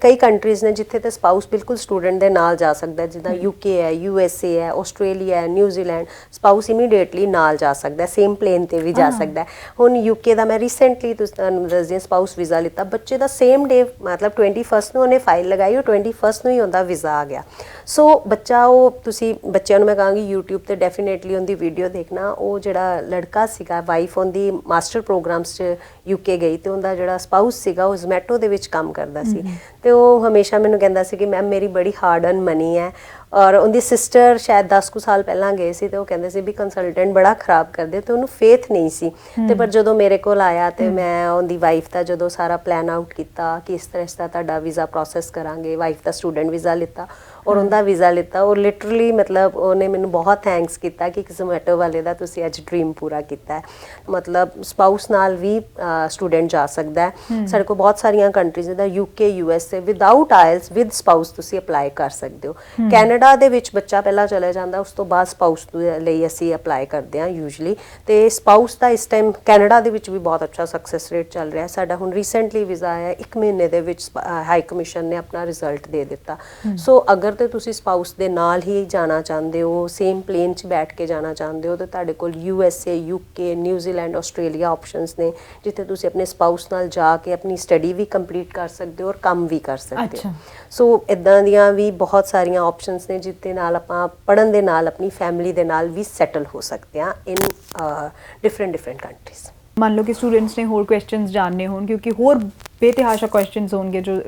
S2: ਕਈ ਕੰਟਰੀਜ਼ ਨੇ ਜਿੱਥੇ ਤੇ ਸਪਾਊਸ ਬਿਲਕੁਲ ਸਟੂਡੈਂਟ ਦੇ ਨਾਲ ਜਾ ਸਕਦਾ, ਜਿੱਦਾਂ UK ਹੈ, USA ਹੈ, ਆਸਟ੍ਰੇਲੀਆ ਹੈ, ਨਿਊਜ਼ੀਲੈਂਡ। ਸਪਾਊਸ ਇਮੀਡੀਏਟਲੀ ਨਾਲ ਜਾ ਸਕਦਾ, ਸੇਮ ਪਲੇਨ ਤੇ ਵੀ ਜਾ ਸਕਦਾ। ਹੁਣ UK ਦਾ ਮੈਂ ਰੀਸੈਂਟਲੀ ਤੁਹਾਨੂੰ ਦੱਸਦੀ, ਸਪਾਊਸ ਵੀਜ਼ਾ ਲਿੱਤਾ, ਬੱਚੇ ਦਾ ਸੇਮ ਡੇ ਮਤਲਬ 21 ਨੂੰ ਉਹਨੇ ਫਾਈਲ ਲਗਾਈ, ਉਹ 21 ਨੂੰ ਹੀ ਉਹਦਾ ਵੀਜ਼ਾ ਆ ਗਿਆ। ਸੋ ਬੱਚਾ, ਉਹ ਤੁਸੀਂ ਬੱਚਿਆਂ ਨੂੰ ਮੈਂ ਕਹਾਂਗੀ YouTube ਤੇ ਡੈਫੀਨੇਟਲੀ ਉਹਦੀ ਵੀਡੀਓ ਦੇਖਣਾ। ਉਹ ਜਿਹੜਾ ਲੜਕਾ ਸੀਗਾ, ਵਾਈਫ ਉਹਦੀ ਮਾਸਟਰ ਪ੍ਰੋਗਰਾਮਸ 'ਚ UK ਗਈ, ਤੇ ਉਹਦਾ ਜਿਹੜਾ ਸਪਾਊਸ ਸੀਗਾ ਉਹ ਜ਼ੋਮੈਟੋ ਦੇ ਵਿੱਚ ਕੰਮ ਕਰਦਾ ਸੀ। ਤੇ ਉਹ ਹਮੇਸ਼ਾ ਮੈਨੂੰ ਕਹਿੰਦਾ ਸੀ ਕਿ ਮੈਮ ਮੇਰੀ ਬੜੀ ਹਾਰਡ ਅਰਨ ਮਨੀ ਹੈ। ਔਰ ਉਹਦੀ ਸਿਸਟਰ ਸ਼ਾਇਦ 10 ਕੁ ਸਾਲ ਪਹਿਲਾਂ ਗਏ ਸੀ, ਤੇ ਉਹ ਕਹਿੰਦੇ ਸੀ ਵੀ ਕੰਸਲਟੈਂਟ ਬੜਾ ਖਰਾਬ ਕਰਦੇ, ਤੇ ਉਹਨੂੰ ਫੇਥ ਨਹੀਂ ਸੀ। ਤੇ ਪਰ ਜਦੋਂ ਮੇਰੇ ਕੋਲ ਆਇਆ ਤੇ ਮੈਂ ਉਹਦੀ ਵਾਈਫ ਦਾ ਜਦੋਂ ਸਾਰਾ ਪਲਾਨ ਆਊਟ ਕੀਤਾ ਕਿ ਇਸ ਤਰ੍ਹਾਂ ਤੁਹਾਡਾ ਵੀਜ਼ਾ ਪ੍ਰੋਸੈਸ ਕਰਾਂਗੇ, ਵਾਈਫ ਦਾ ਸਟੂਡੈਂਟ ਵੀਜ਼ਾ ਲਿੱਤਾ ਔਰ ਉਹਦਾ ਵੀਜ਼ਾ ਲਿੱਤਾ। ਉਹ ਲਿਟਰਲੀ ਮਤਲਬ ਉਹਨੇ ਮੈਨੂੰ ਬਹੁਤ ਥੈਂਕਸ ਕੀਤਾ ਕਿ ਜ਼ੋਮੈਟੋ ਵਾਲੇ ਦਾ ਤੁਸੀਂ ਅੱਜ ਡ੍ਰੀਮ ਪੂਰਾ ਕੀਤਾ। ਮਤਲਬ ਸਪਾਊਸ ਨਾਲ ਵੀ ਸਟੂਡੈਂਟ ਜਾ ਸਕਦਾ ਹੈ। ਸਾਡੇ ਕੋਲ ਬਹੁਤ ਸਾਰੀਆਂ ਕੰਟਰੀਜ਼ ਜਿੱਦਾਂ UK, USA without IELTS with spouse ਤੁਸੀਂ ਅਪਲਾਈ ਕਰ ਸਕਦੇ ਹੋ। ਕੈਨੇਡਾ ਦੇ ਵਿੱਚ ਬੱਚਾ ਪਹਿਲਾਂ ਚਲੇ ਜਾਂਦਾ, ਉਸ ਤੋਂ ਬਾਅਦ ਸਪਾਊਸ ਲਈ ਅਸੀਂ ਅਪਲਾਈ ਕਰਦੇ ਹਾਂ ਯੂਜਲੀ। ਤੇ ਸਪਾਊਸ ਦਾ ਇਸ ਟਾਈਮ ਕੈਨੇਡਾ ਦੇ ਵਿੱਚ ਵੀ ਬਹੁਤ ਅੱਛਾ ਸਕਸੈਸ ਰੇਟ ਚੱਲ ਰਿਹਾ। ਸਾਡਾ ਹੁਣ ਰੀਸੈਂਟਲੀ ਵੀਜ਼ਾ ਆਇਆ, 1 ਮਹੀਨੇ ਦੇ ਵਿੱਚ ਹਾਈ ਕਮਿਸ਼ਨ ਨੇ ਆਪਣਾ ਰਿਜ਼ਲਟ ਦੇ ਦਿੱਤਾ। ਸੋ ਅਗਰ ਤੇ ਤੁਸੀਂ ਸਪਾਊਸ ਦੇ ਨਾਲ ਹੀ ਜਾਣਾ ਚਾਹੁੰਦੇ ਹੋ, ਸੇਮ ਪਲੇਨ 'ਚ ਬੈਠ ਕੇ ਜਾਣਾ ਚਾਹੁੰਦੇ ਹੋ, ਤਾਂ ਤੁਹਾਡੇ ਕੋਲ USA, UK, New Zealand, Australia options ਨੇ, ਜਿੱਥੇ ਤੁਸੀਂ ਆਪਣੇ ਸਪਾਊਸ ਨਾਲ ਜਾ ਕੇ ਆਪਣੀ ਸਟੱਡੀ ਵੀ ਕੰਪਲੀਟ ਕਰ ਸਕਦੇ ਹੋ ਔਰ ਕੰਮ ਵੀ ਕਰ ਸਕਦੇ ਹੋ। ਸੋ ਇੱਦਾਂ ਦੀਆਂ ਵੀ ਬਹੁਤ ਸਾਰੀਆਂ ਆਪਸ਼ਨਸ ਨੇ ਜਿਹਦੇ ਨਾਲ ਆਪਾਂ ਪੜ੍ਹਨ ਦੇ ਨਾਲ ਆਪਣੀ ਫੈਮਿਲੀ ਦੇ ਨਾਲ ਵੀ ਸੈਟਲ ਹੋ ਸਕਦੇ ਹਾਂ ਇਨ ਡਿਫਰੈਂਟ ਕੰਟਰੀਜ਼।
S1: ਮੰਨ ਲਓ ਕਿ ਸਟੂਡੈਂਟਸ ਨੇ ਹੋਰ ਕੁਐਸਚਨਸ ਜਾਣਨੇ ਹੋਣ, ਕਿਉਂਕਿ ਹੋਰ ਬੇਤਹਾਸ਼ਾ ਕੁਐਸਚਨਸ ਹੋਣਗੇ ਜੋ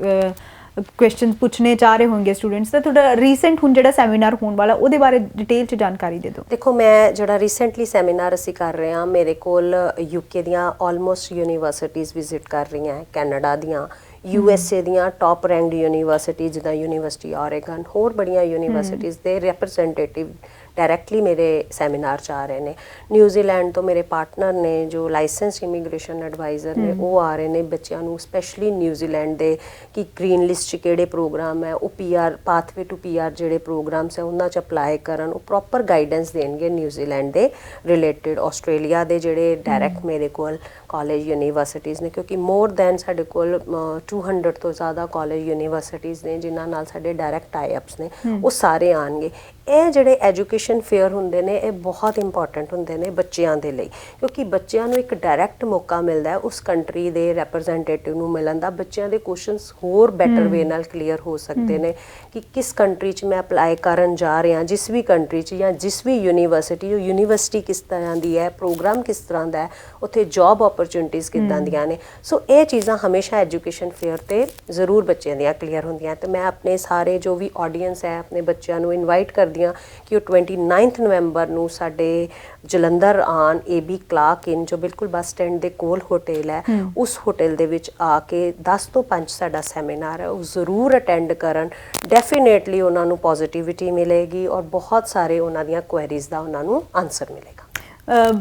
S1: ਕੁਐਸਚਨ ਪੁੱਛਣੇ ਚਾਹ ਰਹੇ ਹੋਣਗੇ ਸਟੂਡੈਂਟਸ, ਤਾਂ ਤੁਹਾਡਾ ਰੀਸੈਂਟ ਹੁਣ ਜਿਹੜਾ ਸੈਮੀਨਾਰ ਹੋਣ ਵਾਲਾ ਉਹਦੇ ਬਾਰੇ ਡਿਟੇਲ 'ਚ ਜਾਣਕਾਰੀ ਦੇ ਦਿਓ।
S2: ਦੇਖੋ, ਮੈਂ ਜਿਹੜਾ ਰੀਸੈਂਟਲੀ ਸੈਮੀਨਾਰ ਅਸੀਂ ਕਰ ਰਹੇ ਹਾਂ, ਮੇਰੇ ਕੋਲ UK ਦੀਆਂ ਆਲਮੋਸਟ ਯੂਨੀਵਰਸਿਟੀਜ਼ ਵਿਜ਼ਿਟ ਕਰ ਰਹੀਆਂ, ਕੈਨੇਡਾ ਦੀਆਂ, USA ਦੀਆਂ ਟੌਪ ਰੈਂਕਡ ਯੂਨੀਵਰਸਿਟੀ ਜਿੱਦਾਂ ਯੂਨੀਵਰਸਿਟੀ ਔਰੇਗਨ, ਹੋਰ ਬੜੀਆਂ ਯੂਨੀਵਰਸਿਟੀਜ਼ ਦੇ ਰਿਪਰੈਜ਼ੈਂਟੇਟਿਵ ਡਾਇਰੈਕਟਲੀ ਮੇਰੇ ਸੈਮੀਨਾਰ 'ਚ ਆ ਰਹੇ ਨੇ। ਨਿਊਜ਼ੀਲੈਂਡ ਤੋਂ ਮੇਰੇ ਪਾਰਟਨਰ ਨੇ ਜੋ ਲਾਇਸੈਂਸ ਇਮੀਗ੍ਰੇਸ਼ਨ ਐਡਵਾਈਜ਼ਰ ਨੇ, ਉਹ ਆ ਰਹੇ ਨੇ ਬੱਚਿਆਂ ਨੂੰ ਸਪੈਸ਼ਲੀ ਨਿਊਜ਼ੀਲੈਂਡ ਦੇ ਕਿ ਗ੍ਰੀਨ ਲਿਸਟ 'ਚ ਕਿਹੜੇ ਪ੍ਰੋਗਰਾਮ ਹੈ, ਉਹ PR ਪਾਥਵੇ ਟੂ PR ਜਿਹੜੇ ਪ੍ਰੋਗਰਾਮਸ ਹੈ ਉਹਨਾਂ 'ਚ ਅਪਲਾਈ ਕਰਨ, ਉਹ ਪ੍ਰੋਪਰ ਗਾਈਡੈਂਸ ਦੇਣਗੇ ਨਿਊਜ਼ੀਲੈਂਡ ਦੇ ਰਿਲੇਟਿਡ। ਆਸਟ੍ਰੇਲੀਆ ਦੇ ਜਿਹੜੇ ਡਾਇਰੈਕਟ ਮੇਰੇ ਕੋਲ ਕਾਲਜ ਯੂਨੀਵਰਸਿਟੀਜ਼ ਨੇ, ਕਿਉਂਕਿ ਮੋਰ ਦੈਨ ਸਾਡੇ ਕੋਲ 200 ਤੋਂ ਜ਼ਿਆਦਾ ਕਾਲਜ ਯੂਨੀਵਰਸਿਟੀਜ਼ ਨੇ ਜਿਨ੍ਹਾਂ ਨਾਲ ਸਾਡੇ ਡਾਇਰੈਕਟ ਟਾਈ-ਅਪਸ ਨੇ, ਉਹ ਸਾਰੇ ਆਉਣਗੇ। ਇਹ ਜਿਹੜੇ ਐਜੂਕੇਸ਼ਨ ਫੇਅਰ ਹੁੰਦੇ ਨੇ, ਇਹ ਬਹੁਤ ਇੰਪੋਰਟੈਂਟ ਹੁੰਦੇ ਨੇ ਬੱਚਿਆਂ ਦੇ ਲਈ, ਕਿਉਂਕਿ ਬੱਚਿਆਂ ਨੂੰ ਇੱਕ ਡਾਇਰੈਕਟ ਮੌਕਾ ਮਿਲਦਾ ਹੈ ਉਸ ਕੰਟਰੀ ਦੇ ਰਿਪਰੈਜ਼ੈਂਟੇਟਿਵ ਨੂੰ ਮਿਲਣ ਦਾ। ਬੱਚਿਆਂ ਦੇ ਕੁਐਸਚਨਸ ਹੋਰ ਬੈਟਰ ਵੇ ਨਾਲ ਕਲੀਅਰ ਹੋ ਸਕਦੇ ਨੇ ਕਿ ਕਿਸ ਕੰਟਰੀ 'ਚ ਮੈਂ ਅਪਲਾਈ ਕਰਨ ਜਾ ਰਿਹਾ, ਜਿਸ ਵੀ ਕੰਟਰੀ 'ਚ ਜਾਂ ਜਿਸ ਵੀ ਯੂਨੀਵਰਸਿਟੀ, ਉਹ ਯੂਨੀਵਰਸਿਟੀ ਕਿਸ ਤਰ੍ਹਾਂ ਦੀ ਹੈ, ਪ੍ਰੋਗਰਾਮ ਕਿਸ ਤਰ੍ਹਾਂ ਦਾ ਹੈ, ਉੱਥੇ ਜੌਬ ਓਪਰਚੁਨਿਟੀਜ਼ ਕਿੱਦਾਂ ਦੀਆਂ ਨੇ। ਸੋ ਇਹ ਚੀਜ਼ਾਂ ਹਮੇਸ਼ਾ ਐਜੂਕੇਸ਼ਨ ਫੇਅਰ 'ਤੇ ਜ਼ਰੂਰ ਬੱਚਿਆਂ ਦੀਆਂ ਕਲੀਅਰ ਹੁੰਦੀਆਂ। ਅਤੇ ਮੈਂ ਆਪਣੇ ਸਾਰੇ ਜੋ ਵੀ ਆਡੀਅנס ਹੈ, ਆਪਣੇ ਬੱਚਿਆਂ ਨੂੰ ਇਨਵਾਈਟ ਕਰਦੀ ਕਰਦੀ ਹਾਂ ਕਿ ਉਹ 29 ਨਵੰਬਰ ਨੂੰ ਸਾਡੇ ਜਲੰਧਰ ਆਉਣ AB ਕਲਾਰਕ ਇਨ ਜੋ ਬਿਲਕੁਲ ਬੱਸ ਸਟੈਂਡ ਦੇ ਕੋਲ ਹੋਟਲ ਹੈ, ਉਸ ਹੋਟਲ ਦੇ ਵਿੱਚ ਆ ਕੇ 10 ਤੋਂ 5 ਸਾਡਾ ਸੈਮੀਨਾਰ ਹੈ, ਉਹ ਜ਼ਰੂਰ ਅਟੈਂਡ ਕਰਨ। ਡੈਫੀਨੇਟਲੀ ਉਹਨਾਂ ਨੂੰ ਪੋਜ਼ਿਟਿਵਿਟੀ ਮਿਲੇਗੀ ਔਰ ਬਹੁਤ ਸਾਰੇ ਉਹਨਾਂ ਦੀਆਂ ਕੁਐਰੀਜ਼ ਦਾ ਉਹਨਾਂ ਨੂੰ ਆਨਸਰ ਮਿਲੇਗਾ।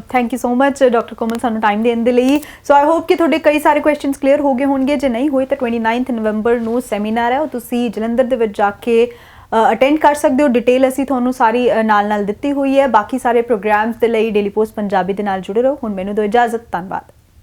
S1: Thank you so much doctor Komal ਸਾਨੂੰ ਟਾਈਮ ਦੇਣ ਦੇ ਲਈ। ਸੋ ਆਈ ਹੋਪ ਕਿ ਤੁਹਾਡੇ ਕਈ ਸਾਰੇ ਕੁਐਸਚਨਸ ਕਲੀਅਰ ਹੋ ਗਏ ਹੋਣਗੇ। ਜੇ ਨਹੀਂ ਹੋਏ ਤਾਂ 29 ਨਵੰਬਰ ਨੂੰ ਸੈਮੀਨਾਰ ਹੈ, ਉਹ ਤੁਸੀਂ ਜਲੰਧਰ ਦੇ ਵਿੱਚ ਜਾ ਕੇ ਅਟੈਂਡ ਕਰ ਸਕਦੇ ਹੋ। ਡਿਟੇਲ ਅਸੀਂ ਤੁਹਾਨੂੰ ਸਾਰੀ ਨਾਲ ਦਿੱਤੀ ਹੋਈ ਹੈ। ਬਾਕੀ ਸਾਰੇ ਪ੍ਰੋਗਰਾਮਸ ਦੇ ਲਈ ਡੇਲੀ ਪੋਸਟ ਪੰਜਾਬੀ ਦੇ ਨਾਲ ਜੁੜੇ ਰਹੋ। ਹੁਣ ਮੈਨੂੰ ਦਿਓ ਇਜਾਜ਼ਤ, ਧੰਨਵਾਦ।